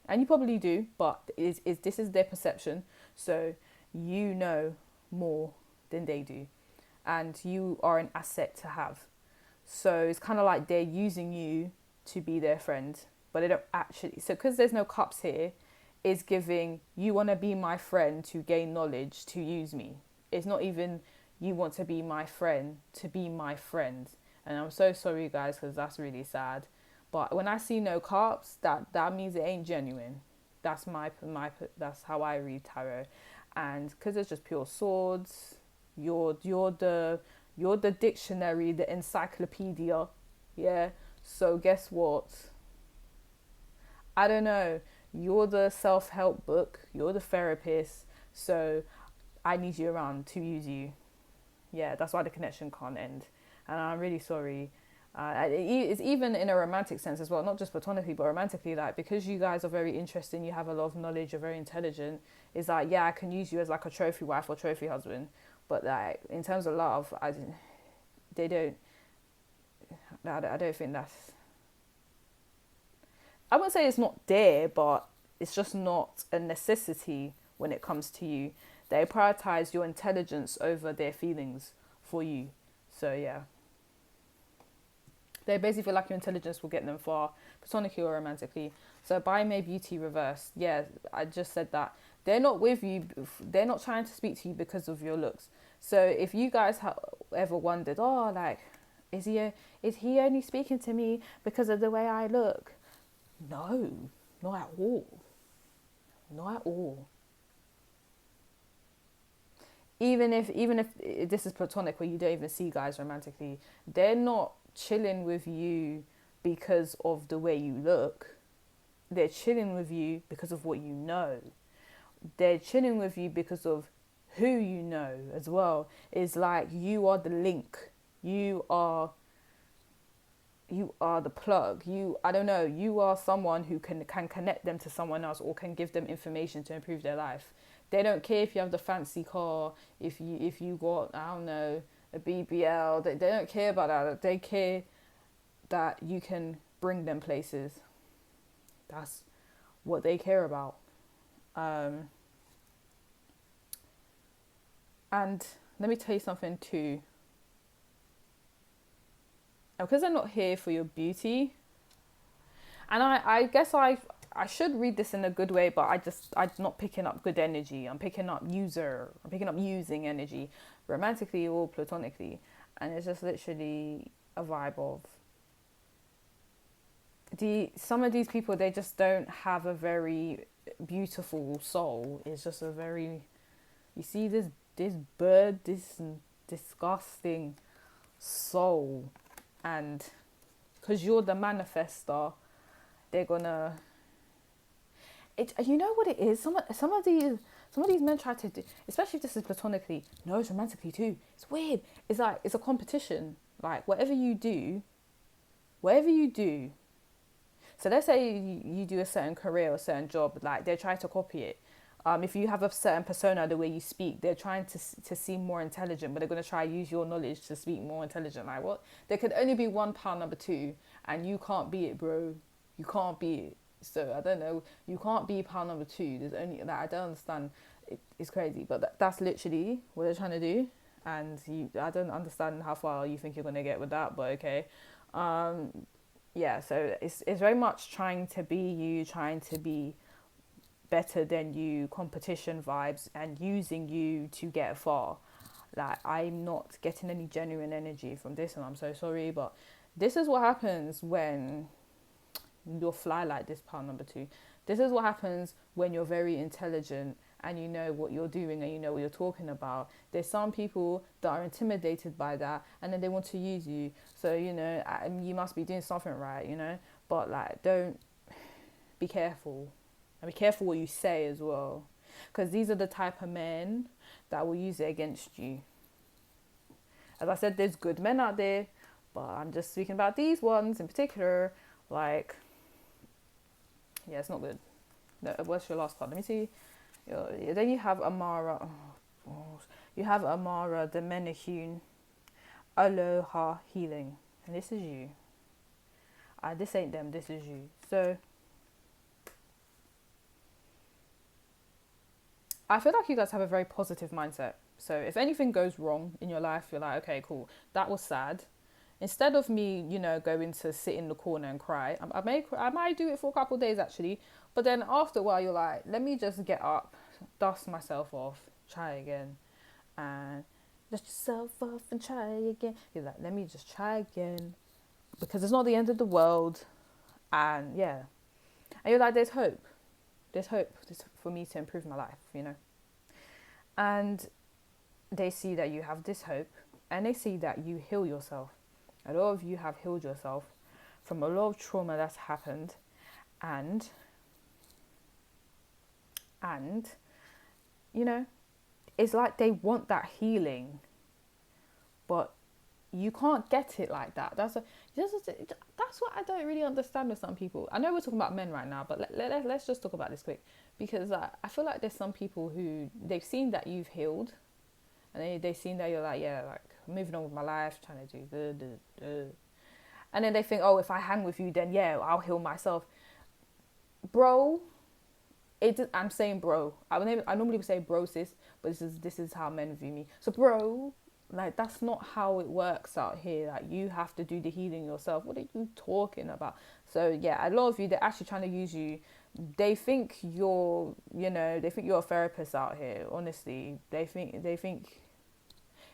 Speaker 1: And you probably do, but this is their perception. So you know more than they do. And you are an asset to have. So it's kind of like they're using you to be their friend, but they don't actually. So because there's no cups here, is giving, you want to be my friend to gain knowledge, to use me. It's not even, you want to be my friend to be my friend. And I'm so sorry, guys, because that's really sad. But when I see no cups, that means it ain't genuine. That's that's how I read tarot. And because it's just pure swords, you're the dictionary, the encyclopedia. Yeah. So guess what? I don't know. You're the self-help book. You're the therapist. So I need you around to use you. Yeah, that's why the connection can't end. And I'm really sorry. It's even in a romantic sense as well, not just platonically, but romantically, like, because you guys are very interesting, you have a lot of knowledge, you're very intelligent, it's like, yeah, I can use you as like a trophy wife or trophy husband. But like, in terms of love, I don't think that's, I wouldn't say it's not there, but it's just not a necessity when it comes to you. They prioritize your intelligence over their feelings for you. So yeah. They basically feel like your intelligence will get them far, platonically or romantically. So by May Beauty reversed, yeah, I just said that. They're not with you, they're not trying to speak to you because of your looks. So if you guys have ever wondered, oh, like, is he only speaking to me because of the way I look? No, not at all. Not at all. Even if this is platonic where you don't even see guys romantically, they're not chilling with you because of the way you look. They're chilling with you because of what you know. They're chilling with you because of who you know as well. It's like you are the link. You are the plug. You are someone who can connect them to someone else or can give them information to improve their life. They don't care if you have the fancy car, if you got, I don't know, a BBL. They don't care about that. They care that you can bring them places. That's what they care about. And let me tell you something too. Because they're not here for your beauty, and I guess I should read this in a good way, but I'm not picking up good energy. I'm picking up using energy, romantically or platonically, and it's just literally a vibe of some of these people, they just don't have a very beautiful soul. It's just a very, you see this bird, this disgusting soul, and because you're the manifester, they're gonna it. You know what it is? Some of these men try to do, especially if this is platonically. No, it's romantically too. It's weird. It's like it's a competition. Like whatever you do. So let's say you do a certain career or a certain job. Like they're trying to copy it. If you have a certain persona, the way you speak, they're trying to seem more intelligent, but they're going to try to use your knowledge to speak more intelligent. Like what? There could only be one pound number two, and you can't be it, bro. You can't be it. So I don't know. You can't be pound number two. There's only that. I don't understand. It's crazy, but that's literally what they're trying to do. And I don't understand how far you think you're going to get with that, but okay. Yeah. So it's very much trying to be you, trying to be better than you, competition vibes, and using you to get far. Like I'm not getting any genuine energy from this, and I'm so sorry, but this is what happens when you're fly like this, pound number two. This is what happens when you're very intelligent and you know what you're doing and you know what you're talking about. There's some people that are intimidated by that, and then they want to use you. So you must be doing something right. But like, don't, be careful. And be careful what you say as well, because these are the type of men that will use it against you. As I said, there's good men out there, but I'm just speaking about these ones in particular. Like, yeah, it's not good. No, what's your last card? Let me see. Then you have Amara. You have Amara, the Menahune, Aloha, Healing. And this is you. This ain't them, this is you. So, I feel like you guys have a very positive mindset. So if anything goes wrong in your life, you're like, okay, cool, that was sad. Instead of me, going to sit in the corner and cry, I might do it for a couple of days actually. But then after a while, you're like, let me just get up, dust myself off, try again, and dust yourself off and try again. You're like, let me just try again, because it's not the end of the world, and yeah, and you're like, there's hope for me to improve my life, and they see that you have this hope, and they see that you heal yourself. A lot of you have healed yourself from a lot of trauma that's happened, and it's like they want that healing, but you can't get it like that. That's what I don't really understand with some people. I know we're talking about men right now, but let's just talk about this quick, because I feel like there's some people who, they've seen that you've healed, and they've seen that you're like, yeah, like moving on with my life, trying to do good, and then they think, oh, if I hang with you, then yeah, I'll heal myself, bro. I'm saying bro. I normally would say bro sis, but this is how men view me. So bro, like that's not how it works out here. Like you have to do the healing yourself. What are you talking about? So yeah, a lot of you, they're actually trying to use you. They think you're a therapist out here. Honestly, they think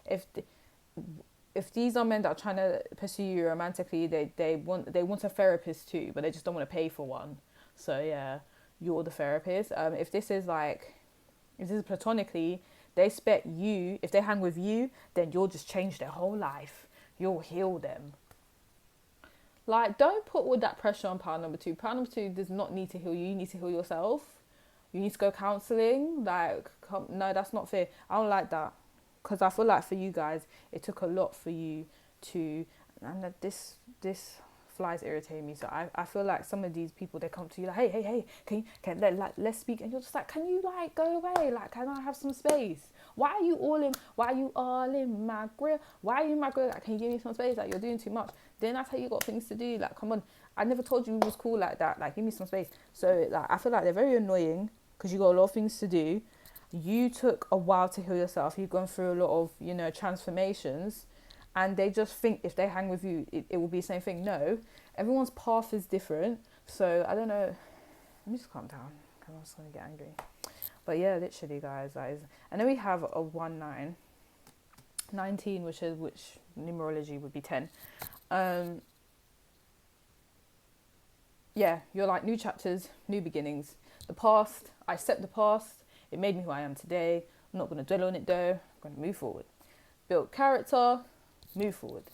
Speaker 1: if these are men that are trying to pursue you romantically, they want a therapist too, but they just don't want to pay for one. So yeah, you're the therapist. If this is platonically, they expect you, if they hang with you, then you'll just change their whole life. You'll heal them. Like, don't put all that pressure on pound number two. Pound number two does not need to heal you. You need to heal yourself. You need to go counselling. Like, no, that's not fair. I don't like that. Because I feel like for you guys, it took a lot for you to... And this flies irritate me. So I feel like some of these people, they come to you like, hey, let's speak. And you're just like, can you like go away? Like, can I have some space? Why are you all in my grill? Why are you in my grill? Like, can you give me some space? Like, you're doing too much. Then I tell you got things to do. Like, come on. I never told you we was cool like that. Like, give me some space. So like, I feel like they're very annoying because you got a lot of things to do. You took a while to heal yourself. You've gone through a lot of, transformations. And they just think if they hang with you, it will be the same thing. No, everyone's path is different. So I don't know. Let me just calm down because I'm just going to get angry. But yeah, literally, guys. And then we have a 1-9. 19, which numerology would be 10. yeah, you're like new chapters, new beginnings. The past, I accept the past. It made me who I am today. I'm not going to dwell on it though. I'm going to move forward. Build character, move forward.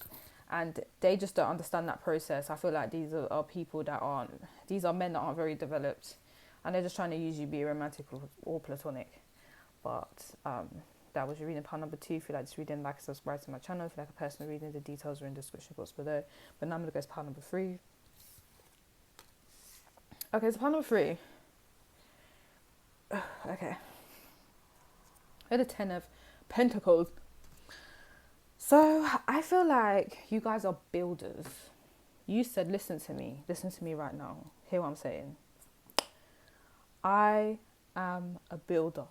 Speaker 1: And they just don't understand that process. I feel like these are people that aren't, these are men that aren't very developed. And they're just trying to use you, be romantic or platonic. But that was your reading. Part number 2. If you like this reading, like and subscribe to my channel. If you like a personal reading, the details are in the description box below. But now I'm going to go to part number 3. Okay, so part number 3. Okay. I had a 10 of Pentacles. So I feel like you guys are builders. You said, listen to me right now. Hear what I'm saying. I am a builder.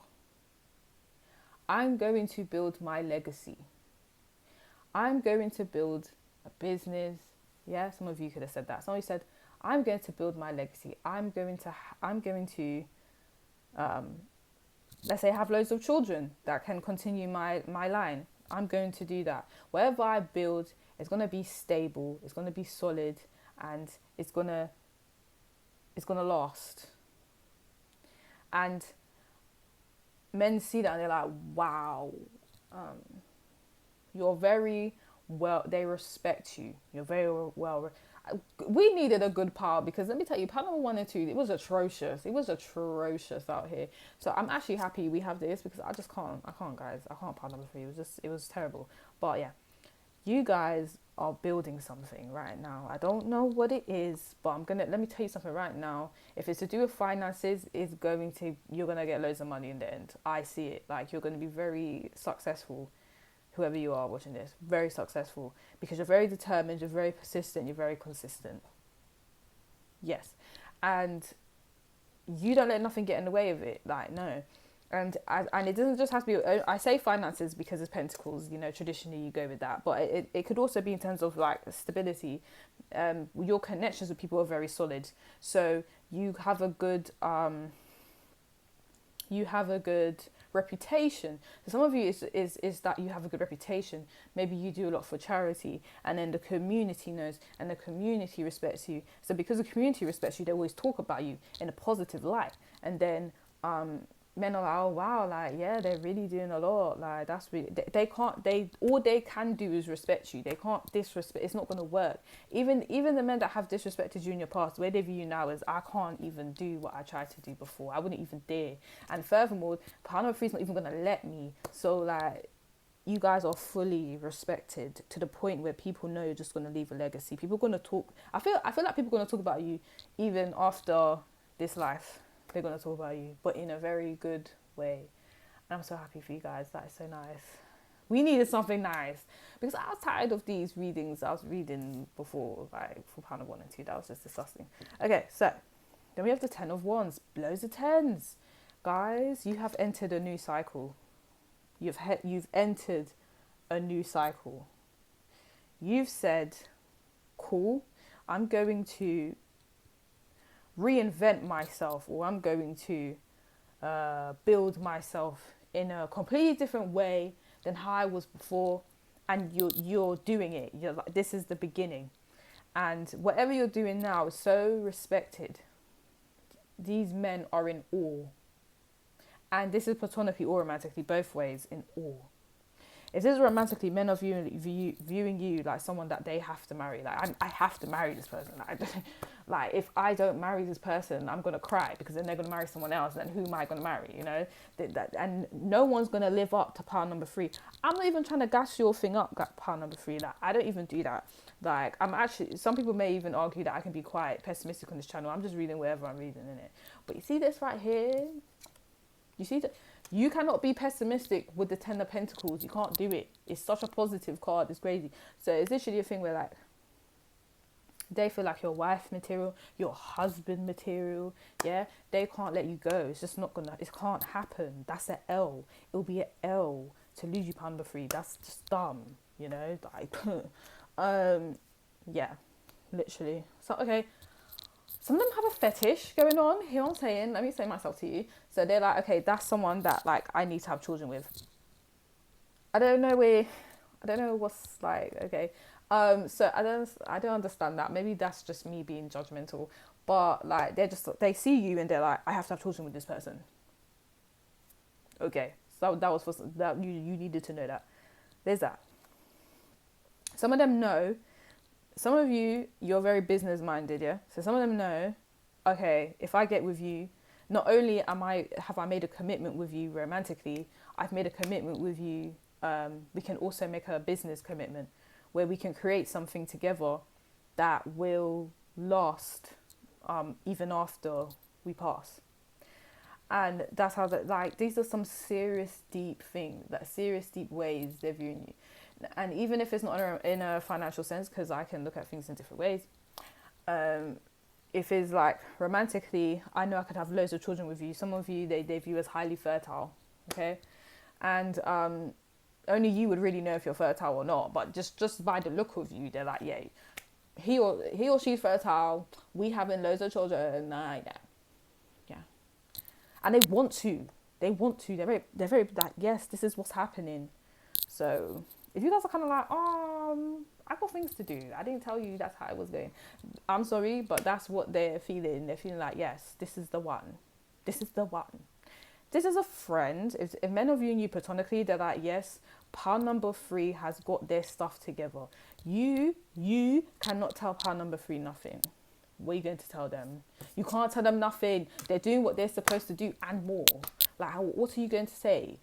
Speaker 1: I'm going to build my legacy. I'm going to build a business. Yeah, some of you could have said that. Somebody said, I'm going to build my legacy. I'm going to let's say have loads of children that can continue my line. I'm going to do that. Whatever I build is going to be stable, it's going to be solid, and it's going to last. And men see that and they're like, wow, you're very well, they respect you. You're very well. We needed a good pile, because let me tell you, pile number 1 and 2, it was atrocious. It was atrocious out here. So I'm actually happy we have this, because I can't guys. I can't pile number 3. It was terrible. But yeah, you guys are building something right now. I don't know what it is, but let me tell you something right now. If it's to do with finances, you're gonna get loads of money in the end. I see it. Like, you're gonna be very successful. Whoever you are watching this, very successful, because you're very determined, you're very persistent, you're very consistent. Yes. And you don't let nothing get in the way of it. Like, no. And it doesn't just have to be, I say finances because it's Pentacles, traditionally you go with that, but it could also be in terms of like stability. Your connections with people are very solid. So you have a good reputation. So some of you is that you have a good reputation. Maybe you do a lot for charity, and then the community knows, and the community respects you. So because the community respects you, they always talk about you in a positive light. And then men are like, oh wow, like, yeah, they're really doing a lot. Like, that's really, all they can do is respect you. They can't disrespect. It's not going to work. Even the men that have disrespected you in your past, where they view you now is, I can't even do what I tried to do before. I wouldn't even dare. And furthermore, partner 3 is not even going to let me. So like, you guys are fully respected to the point where people know you're just going to leave a legacy. People are going to talk. I feel like people are going to talk about you even after this life. They're going to talk about you, but in a very good way. And I'm so happy for you guys. That is so nice. We needed something nice, because I was tired of these readings I was reading before, like for part 1 and 2. That was just disgusting. Okay, so then we have the 10 of Wands. Blows of 10s. Guys, you have entered a new cycle. You've entered a new cycle. You've said, cool, I'm going to reinvent myself, or I'm going to build myself in a completely different way than how I was before. And you're doing it. You're like, this is the beginning, and whatever you're doing now is so respected. These men are in awe, and this is platonically or romantically, both ways, in awe. If this is romantically, men are viewing you like someone that they have to marry. Like, I have to marry this person. Like, if I don't marry this person, I'm going to cry, because then they're going to marry someone else. And then who am I going to marry? And no one's going to live up to pile number 3. I'm not even trying to gas your thing up, pile number 3. Like, I don't even do that. Like, I'm actually, some people may even argue that I can be quite pessimistic on this channel. I'm just reading whatever I'm reading in it. But you see this right here? You see that? You cannot be pessimistic with the 10 of Pentacles. You can't do it. It's such a positive card. It's crazy. So it's literally a thing where, like, they feel like your wife material, your husband material. Yeah, they can't let you go. It's just not gonna. It can't happen. That's an L. It'll be an L to lose you pound number 3. That's just dumb. Like, yeah, literally. So okay. Some of them have a fetish going on. Hear what I'm saying? Let me say myself to you. So they're like, okay, that's someone that, like, I need to have children with. I don't know what's like, okay. So I don't understand that. Maybe that's just me being judgmental. but like they see you and they're like, I have to have children with this person. Okay, so that was for that you needed to know that. There's that. Some of them know. Some of you, you're very business minded, yeah. So some of them know, okay, if I get with you, not only have I made a commitment with you romantically, I've made a commitment with you. We can also make a business commitment where we can create something together that will last even after we pass. And that's how that, like, these are some serious deep things, that serious deep ways they're viewing you. And even if it's not in a financial sense, because I can look at things in different ways, if it's like romantically, I know I could have loads of children with you. Some of you, they view as highly fertile, okay? And only you would really know if you're fertile or not, but just by the look of you, they're like, yeah, he or she's fertile, we having loads of children, nah, yeah. And they want to, they're very like, yes, this is what's happening. So if you guys are kind of like, I got things to do, I didn't tell you that's how it was going, I'm sorry, but that's what they're feeling. They're feeling like, yes, this is the one. This is a friend. If men are viewing you platonically, they're like, yes, pile number 3 has got their stuff together. You cannot tell pile number 3 nothing. What are you going to tell them? You can't tell them nothing. They're doing what they're supposed to do and more. Like, what are you going to say?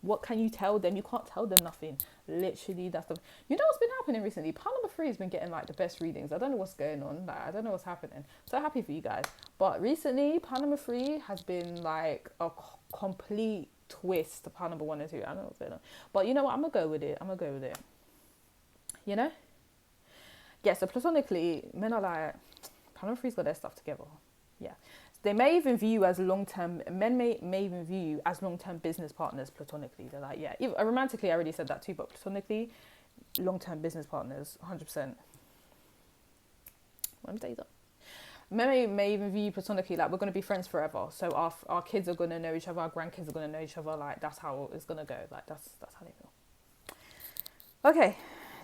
Speaker 1: What can you tell them? You can't tell them nothing. Literally, that's the... You know what's been happening recently? Pile number 3 has been getting like the best readings. I don't know what's going on. Like, I don't know what's happening. So happy for you guys. But recently, pile number 3 has been like a complete twist to pile number 1 and 2. I don't know what's going on. But you know what? I'm going to go with it. You know? Yeah, so platonically, men are like... Pile number 3's got their stuff together. Yeah. They may even view you as long-term, men may even view you as long-term business partners platonically. They're like, yeah, even, romantically I already said that too, but platonically, long-term business partners, 100%. Let me tell you that. Men may even view you platonically, like, we're going to be friends forever. So our kids are going to know each other, our grandkids are going to know each other, like, that's how it's going to go. Like, that's how they feel. Okay.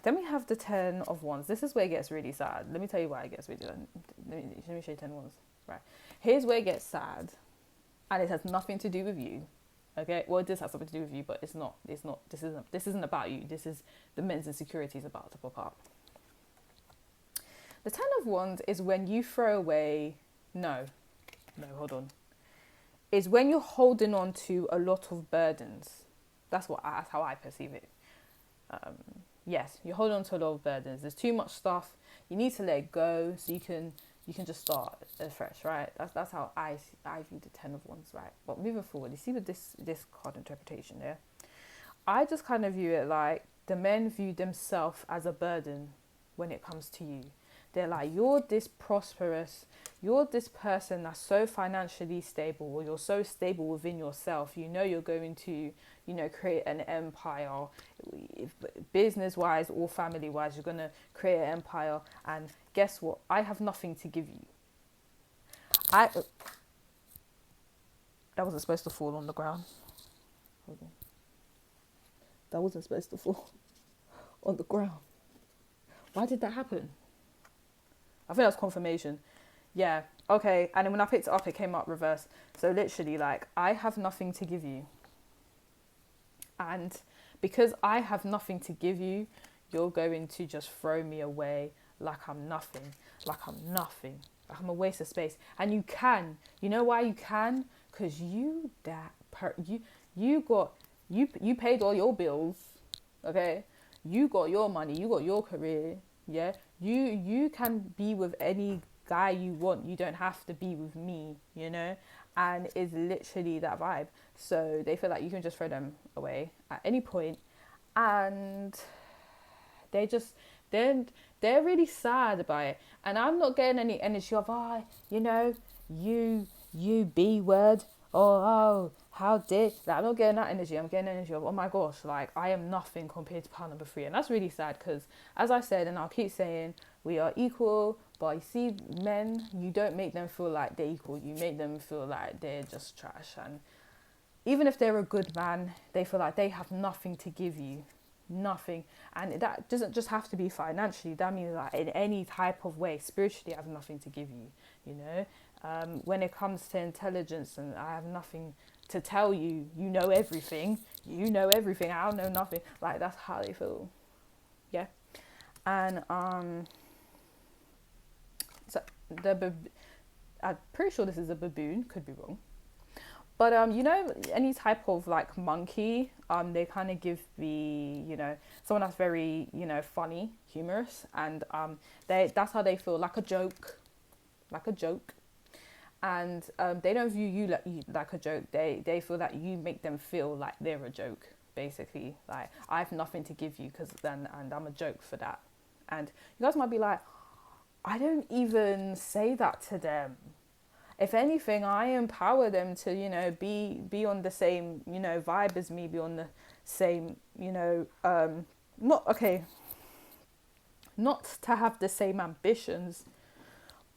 Speaker 1: Then we have the 10 of Wands. This is where it gets really sad. Let me tell you why it gets really sad. Let me show you 10 Wands. Right. Here's where it gets sad. And it has nothing to do with you. Okay? Well, it does have something to do with you, but it's not. This isn't about you. This is the men's insecurities about to pop up. The 10 of Wands is when you throw away... No, hold on. Is when you're holding on to a lot of burdens. That's how I perceive it. Yes, you're holding on to a lot of burdens. There's too much stuff. You need to let it go so you can just start afresh, right? That's how I view the 10 of Wands, right? But moving forward, you see with this card interpretation there, I just kind of view it like the men view themselves as a burden when it comes to you. They're like, you're this prosperous, you're this person that's so financially stable, or you're so stable within yourself, you know you're going to, create an empire, business-wise or family-wise, you're going to create an empire, and guess what? I have nothing to give you. That wasn't supposed to fall on the ground. Hold on. That wasn't supposed to fall on the ground. Why did that happen? I think that's confirmation. Yeah, okay. And then when I picked it up, it came up reverse. So literally, like, I have nothing to give you. And because I have nothing to give you, you're going to just throw me away like I'm nothing. Like I'm a waste of space. And you can. You know why you can? Because you paid all your bills, okay? You got your money. You got your career, yeah? You can be with any guy you want. You don't have to be with me, and it's literally that vibe. So they feel like you can just throw them away at any point, and they're really sad about it. And I'm not getting any energy of you B word, or how dare, like, I'm not getting that energy. I'm getting energy of, oh my gosh, like, I am nothing compared to pile number 3. And that's really sad because, as I said, and I'll keep saying, we are equal. But you see, men, you don't make them feel like they're equal. You make them feel like they're just trash. And even if they're a good man, they feel like they have nothing to give you. Nothing. And that doesn't just have to be financially. That means like in any type of way. Spiritually, I have nothing to give you, you know. When it comes to intelligence, and I have nothing to tell you. You know everything. You know everything. I don't know nothing. Like, that's how they feel. Yeah. And so I'm pretty sure this is a baboon. Could be wrong. But you know, any type of like monkey, they kind of give the, you know, someone that's very, you know, funny, humorous, and that's how they feel, like a joke, like a joke. And they don't view you like a joke. They feel that you make them feel like they're a joke, basically. Like, I have nothing to give you and I'm a joke for that. And you guys might be like, I don't even say that to them. If anything, I empower them to, you know, be on the same, you know, vibe as me, be on the same, you know, not to have the same ambitions,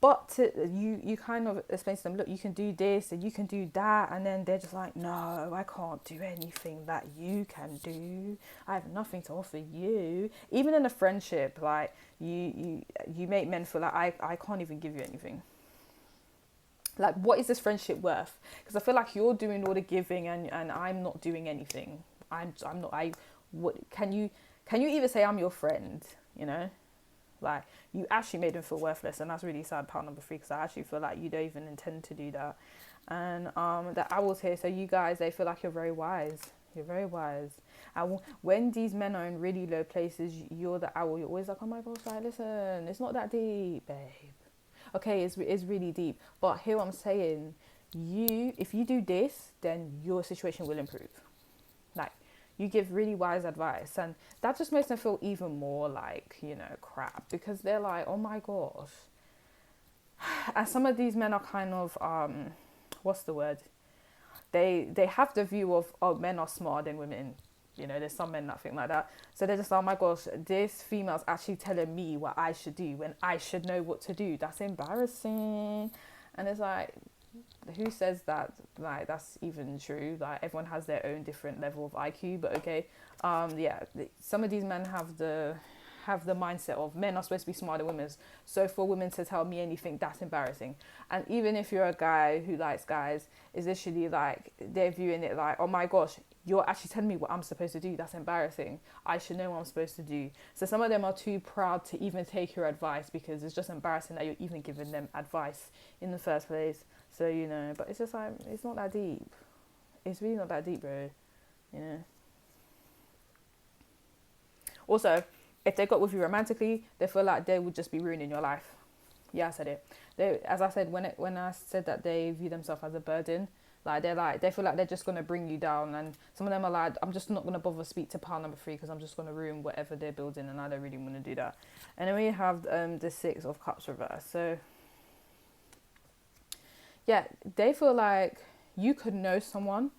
Speaker 1: but you kind of explain to them, look, you can do this and you can do that, and then they're just like, no, I can't do anything that you can do. I have nothing to offer you. Even in a friendship, like you make men feel like I can't even give you anything. Like, what is this friendship worth? Because I feel like you're doing all the giving and I'm not doing anything. I'm not. What can you even say I'm your friend? You know, like, you actually made them feel worthless, and that's really sad. Part number 3, because I actually feel like you don't even intend to do that. And the owls here. So you guys, they feel like you're very wise. You're very wise. And when these men are in really low places, you're the owl. You're always like, oh my gosh, like, listen, it's not that deep, babe. Okay, it's really deep, but here I'm saying, if you do this, then your situation will improve. Like, you give really wise advice, and that just makes them feel even more like, you know, crap, because they're like, oh my gosh. And some of these men are kind of what's the word? They have the view of, oh, men are smarter than women. You know, there's some men that think like that. So they're just like, oh my gosh, this female's actually telling me what I should do when I should know what to do. That's embarrassing. And it's like, who says that? Like, that's even true. Like, everyone has their own different level of IQ. But okay, yeah, some of these men have the mindset of men are supposed to be smarter than women. So for women to tell me anything, that's embarrassing. And even if you're a guy who likes guys, is literally like, they're viewing it like, oh my gosh, you're actually telling me what I'm supposed to do. That's embarrassing. I should know what I'm supposed to do. So some of them are too proud to even take your advice, because it's just embarrassing that you're even giving them advice in the first place. So, you know, but it's just like, it's not that deep. It's really not that deep, bro. You know. Also, if they got with you romantically, they feel like they would just be ruining your life. Yeah, I said it. As I said, when I said that they view themselves as a burden, they feel like they're just gonna bring you down, and some of them are like, I'm just not gonna bother speak to pile number 3 because I'm just gonna ruin whatever they're building, and I don't really want to do that. And then we have the 6 of Cups reversed. So yeah, they feel like you could know someone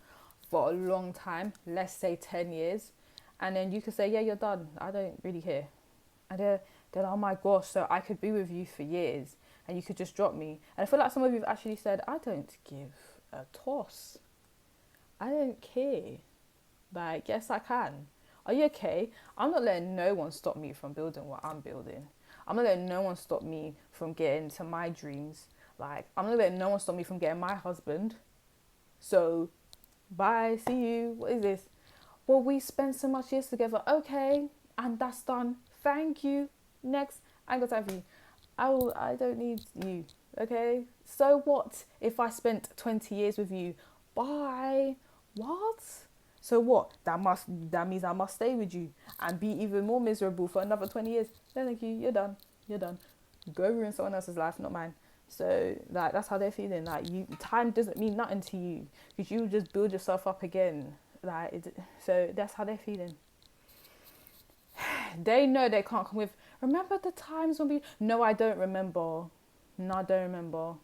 Speaker 1: for a long time, let's say 10 years, and then you could say, yeah, you're done, I don't really care. And they're like, oh my gosh, so I could be with you for years and you could just drop me. And I feel like some of you have actually said, I don't give a toss. I don't care. Like, yes, I can. Are you okay? I'm not letting no one stop me from building what I'm building. I'm not letting no one stop me from getting to my dreams. Like, I'm not letting no one stop me from getting my husband. So, bye, see you. What is this? Well, we spent so much years together. Okay, and that's done. Thank you. Next. I ain't got time for you. I don't need you. Okay? So what if I spent 20 years with you? Bye. What? So what? That means I must stay with you and be even more miserable for another 20 years. No, thank you. You're done. You're done. Go ruin someone else's life, not mine. So, like, that's how they're feeling. Like, time doesn't mean nothing to you because you just build yourself up again. So that's how they're feeling. They know they can't come with, remember the times when we... No, I don't remember. No, I don't remember.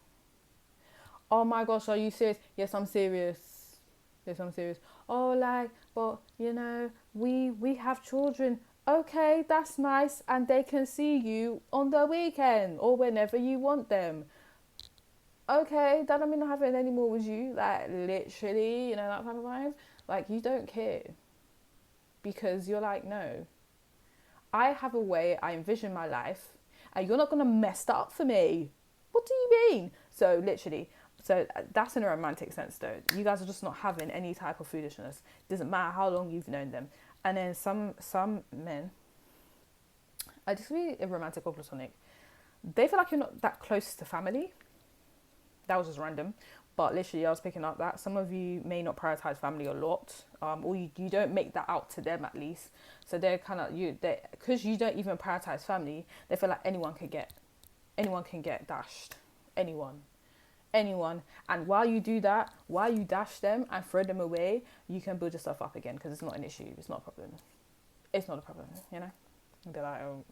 Speaker 1: Oh my gosh, are you serious? Yes, I'm serious. Yes, I'm serious. Oh, like, but, you know, we have children. Okay, that's nice. And they can see you on the weekend or whenever you want them. Okay, that don't mean I'm having any more with you. Like, literally, you know, that type of vibe. Like, you don't care. because you're like, no, I have a way I envision my life, and you're not going to mess that up for me. What do you mean? So literally, so that's in a romantic sense though. You guys are just not having any type of foolishness. It doesn't matter how long you've known them. And then some men, I disagree in romantic or platonic, they feel like you're not that close to family. That was just random. But literally, I was picking up that some of you may not prioritize family a lot, or you don't make that out to them at least. So they're kind of because you don't even prioritize family. They feel like anyone can get dashed, anyone. And while you do that, while you dash them and throw them away, you can build yourself up again because it's not an issue. It's not a problem. It's not a problem, you know. And they're like, oh.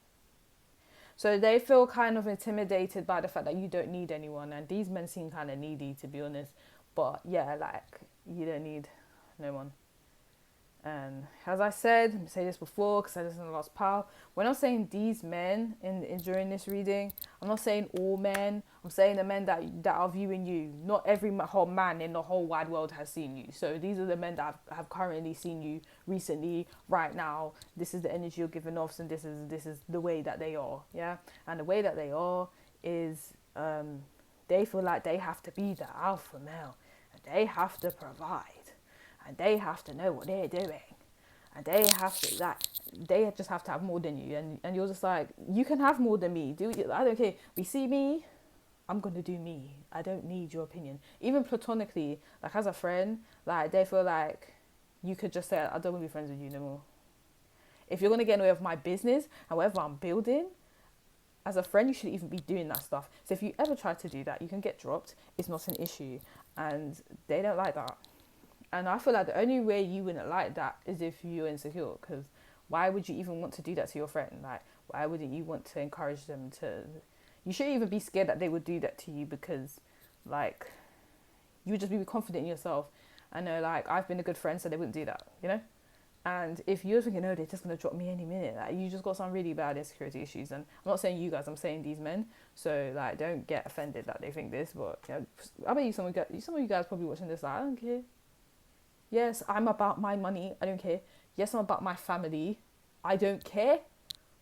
Speaker 1: So they feel kind of intimidated by the fact that you don't need anyone, and these men seem kind of needy, to be honest. But yeah, like, you don't need no one. And as I said, I say this before because I said this in the last pile, when I'm saying these men in during this reading, I'm not saying all men. I'm saying the men that are viewing you. Not every whole man in the whole wide world has seen you. So these are the men that have currently seen you recently, right now. This is the energy you're giving off, and this is the way that they are. Yeah, and the way that they are is they feel like they have to be the alpha male, and they have to provide. And they have to know what they're doing. And they have to, like, they just have to have more than you. And you're just like, you can have more than me. I don't care. We see me, I'm going to do me. I don't need your opinion. Even platonically, like as a friend, like they feel like you could just say, I don't want to be friends with you no more. If you're going to get in the way of my business and whatever I'm building, as a friend, you shouldn't even be doing that stuff. So if you ever try to do that, you can get dropped. It's not an issue. And they don't like that. And I feel like the only way you wouldn't like that is if you're insecure, because why would you even want to do that to your friend? Like, why wouldn't you want to encourage them to... You shouldn't even be scared that they would do that to you, because, like, you would just be confident in yourself. I know, like, I've been a good friend, so they wouldn't do that, you know? And if you're thinking, oh, they're just going to drop me any minute, like, you just got some really bad insecurity issues. And I'm not saying you guys, I'm saying these men. So, like, don't get offended that they think this, but, you know, I bet some of you guys probably watching this, like, I don't care. Yes, I'm about my money. I don't care. Yes, I'm about my family. I don't care.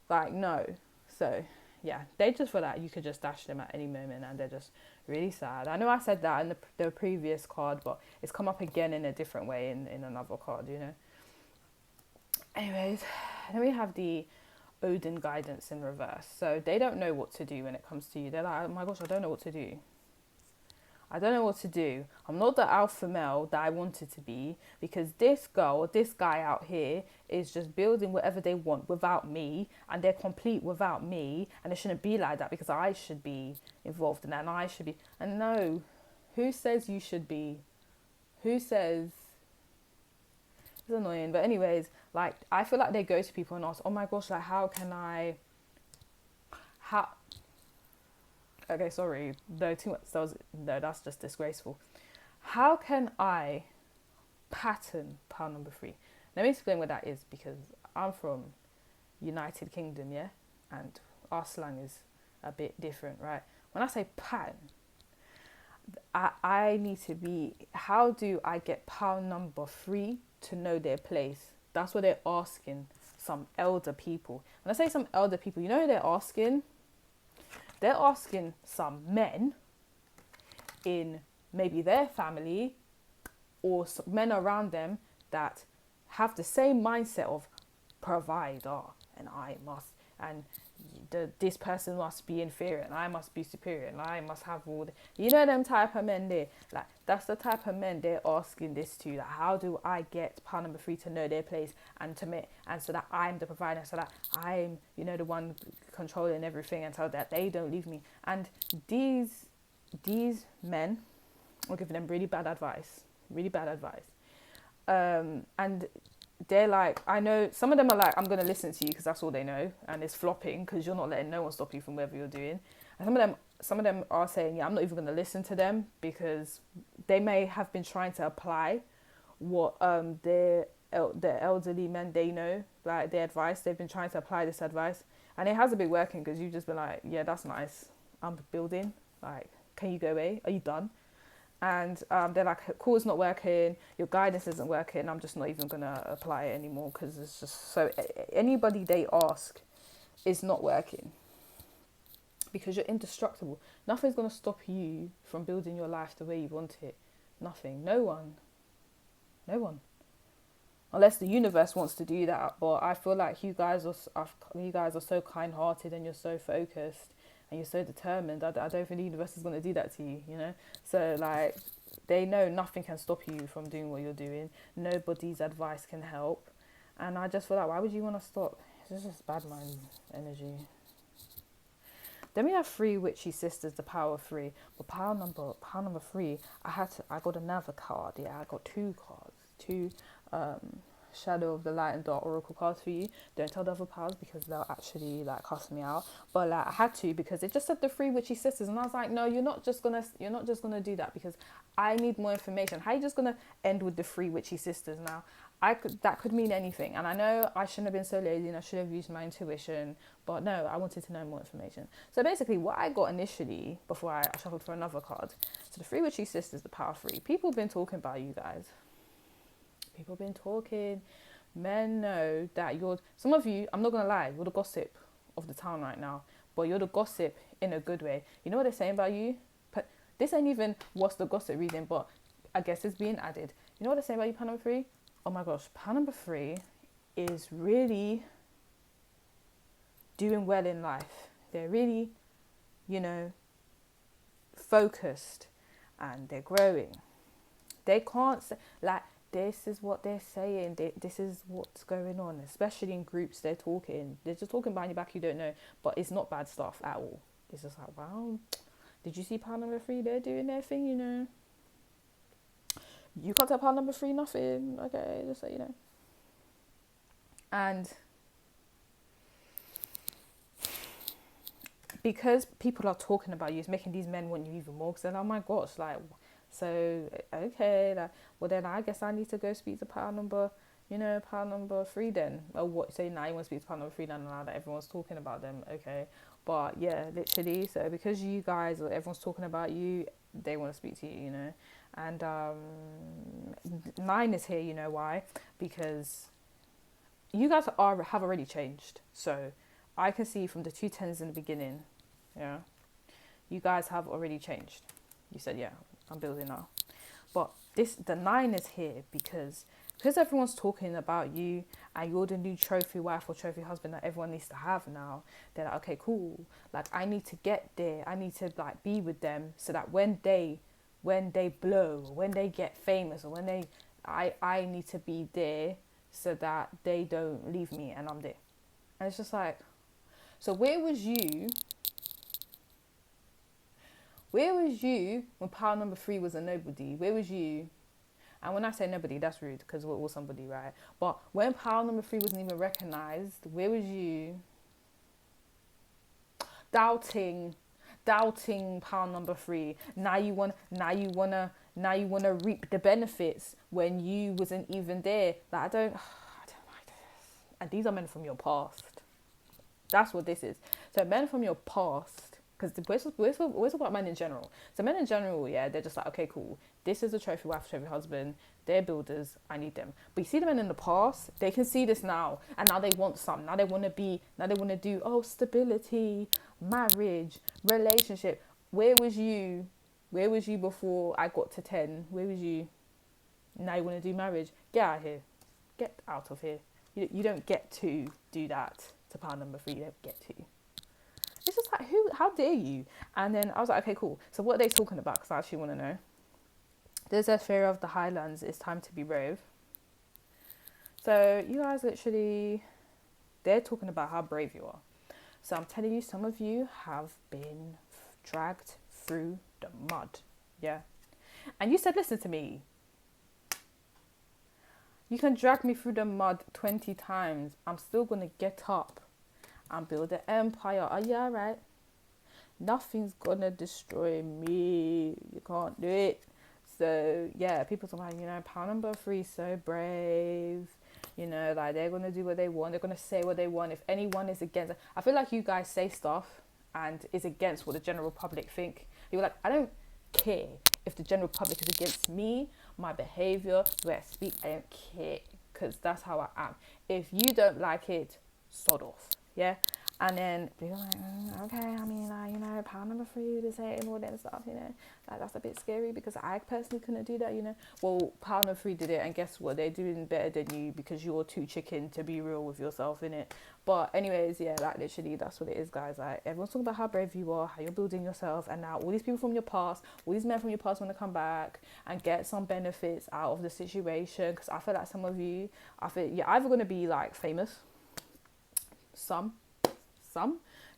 Speaker 1: Like, no. So, yeah, they just feel like you could just dash them at any moment, and they're just really sad. I know I said that in the previous card, but it's come up again in a different way in another card, you know. Anyways, then we have the Odin guidance in reverse. So they don't know what to do when it comes to you. They're like, oh my gosh, I don't know what to do. I don't know what to do. I'm not the alpha male that I wanted to be, because this girl, this guy out here is just building whatever they want without me, and they're complete without me, and it shouldn't be like that, because I should be involved in that, and I should be. And no, who says you should be? Who says? It's annoying. But anyways, like, I feel like they go to people and ask, oh my gosh, like, okay, sorry. No, too much. That's just disgraceful. How can I pattern pile number 3? Let me explain what that is, because I'm from United Kingdom, yeah? And our slang is a bit different, right? When I say pattern, I need to be, how do I get pile number 3 to know their place? That's what they're asking some elder people. When I say some elder people, you know who they're asking? They're asking some men in maybe their family or men around them that have the same mindset of provider, and I must, and this person must be inferior, and I must be superior, and I must have all the, you know, them type of men there. Like, that's the type of men they're asking this to. Like, how do I get pile number 3 to know their place, and to me, and so that I'm the provider, so that I'm, you know, the one controlling everything, and so that they don't leave me. And these men are giving them really bad advice. And they're like, I know some of them are like, I'm going to listen to you because that's all they know, and it's flopping because you're not letting no one stop you from whatever you're doing. And some of them are saying, yeah, I'm not even going to listen to them, because they may have been trying to apply what the elderly men they know, like their advice. They've been trying to apply this advice, and it hasn't been working, because you've just been like, yeah, that's nice, I'm building, like, can you go away? Are you done? And they're like, cool, it's not working, your guidance isn't working, I'm just not even going to apply it anymore, because it's just so, anybody they ask is not working, because you're indestructible. Nothing's going to stop you from building your life the way you want it. Nothing. No one. Unless the universe wants to do that. But I feel like you guys are so kind-hearted, and you're so focused, and you're so determined. I don't think the universe is going to do that to you, you know? So, like, they know nothing can stop you from doing what you're doing. Nobody's advice can help. And I just feel like, why would you want to stop? It's just bad mind energy. Then we have 3 witchy sisters, the power of 3. But power number 3, I got another card. Yeah, I got 2 cards. 2 Shadow of the Light and Dark Oracle cards for you. Don't tell the other powers, because they'll actually like cuss me out. But like, I had to, because it just said the 3 witchy sisters, and I was like, no, you're not just gonna do that, because I need more information. How are you just gonna end with the 3 witchy sisters? Now, that could mean anything, and I know I shouldn't have been so lazy, and I should have used my intuition, but no, I wanted to know more information. So basically, what I got initially, before I shuffled for another card, so the 3 witchy sisters, the power 3. People have been talking about you guys. People have been talking. Men know that some of you, I'm not going to lie, you're the gossip of the town right now. But you're the gossip in a good way. You know what they're saying about you? But this ain't even what's the gossip reading, but I guess it's being added. You know what they're saying about you, pan number 3? Oh my gosh, pan number 3 is really doing well in life. They're really, focused, and they're growing. They can't say, like, this is what they're saying, this is what's going on, especially in groups. They're just talking behind your back, you don't know, but it's not bad stuff at all. It's just like, wow, did you see pile number 3? They're doing their thing, you can't tell pile number 3 nothing, okay, just so you know. And because people are talking about you, it's making these men want you even more, because they're like, oh my gosh, like, so, okay, like, well then I guess I need to go speak to pile number 3 then. Or what, say now you want to speak to pile number 3 now that everyone's talking about them, okay. But yeah, literally, so because you guys, or everyone's talking about you, they want to speak to you, And 9 is here, you know why? Because you guys have already changed. So I can see from the 2 10s in the beginning, yeah, you guys have already changed. You said, yeah, I'm building now. But the 9 is here because everyone's talking about you, and you're the new trophy wife or trophy husband that everyone needs to have now. They're like, okay, cool. Like, I need to get there. I need to like be with them, so that when they blow, or when they get famous, or when I need to be there, so that they don't leave me and I'm there. And it's just like, so where was you when pile number 3 was a nobody? Where was you? And when I say nobody, that's rude, because we're all somebody, right? But when pile number 3 wasn't even recognized, where was you? Doubting pile number 3. Now you wanna reap the benefits when you wasn't even there. Like, I don't like this. And these are men from your past. That's what this is. So men from your past, because we're talking about men in general. So men in general, yeah, they're just like, okay, cool. This is a trophy wife, trophy husband. They're builders. I need them. But you see the men in the past, they can see this now, and now they want something. Now they want to do stability, marriage, relationship. Where was you before I got to 10? Where was you? Now you want to do marriage? Get out of here. Get out of here. You don't get to do that to pile number 3. You don't get to. It's just like, how dare you? And then I was like, okay, cool. So what are they talking about? Because I actually want to know. There's a fear of the highlands. It's time to be brave. So you guys literally, they're talking about how brave you are. So I'm telling you, some of you have been dragged through the mud. Yeah. And you said, listen to me. You can drag me through the mud 20 times. I'm still going to get up and build an empire. Are you alright? Nothing's going to destroy me. You can't do it. So, yeah, people talk about, pile number 3, so brave. Like, they're going to do what they want. They're going to say what they want. If anyone is against it. I feel like you guys say stuff and is against what the general public think. You're like, I don't care If the general public is against me, my behavior, the way I speak, I don't care, because that's how I am. If you don't like it, sod off, yeah? And then you're like, okay, I mean, like, you know, pound number 3 to say and all that stuff, you know, like, that's a bit scary because I personally couldn't do that, you know. Well, pound number 3 did it, and guess what? They're doing better than you because you're too chicken to be real with yourself, innit? But anyways, yeah, like literally, that's what it is, guys. Like, everyone's talking about how brave you are, how you're building yourself, and now all these people from your past, all these men from your past want to come back and get some benefits out of the situation. Because I feel like some of you, I feel you're either gonna be like famous, some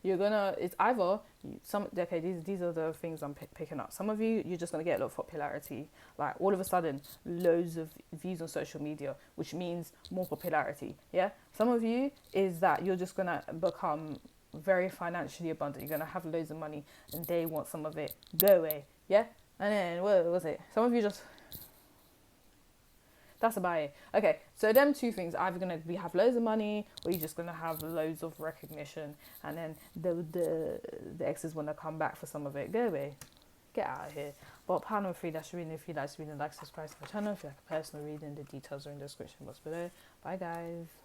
Speaker 1: you're gonna, it's either some, okay, these are the things I'm picking up. Some of you, you're just gonna get a lot of popularity, like all of a sudden loads of views on social media, which means more popularity. Yeah, some of you is that you're just gonna become very financially abundant, you're gonna have loads of money and they want some of it. Go away. Yeah. And then what was it, some of you just, that's about it. Okay, so them two things, either gonna be have loads of money or you're just gonna have loads of recognition, and then the exes wanna come back for some of it. Go away, get out of here. But part number 3, that's reading. If you like reading, like, subscribe to my channel. If you like a personal reading, the details are in the description box below. Bye guys.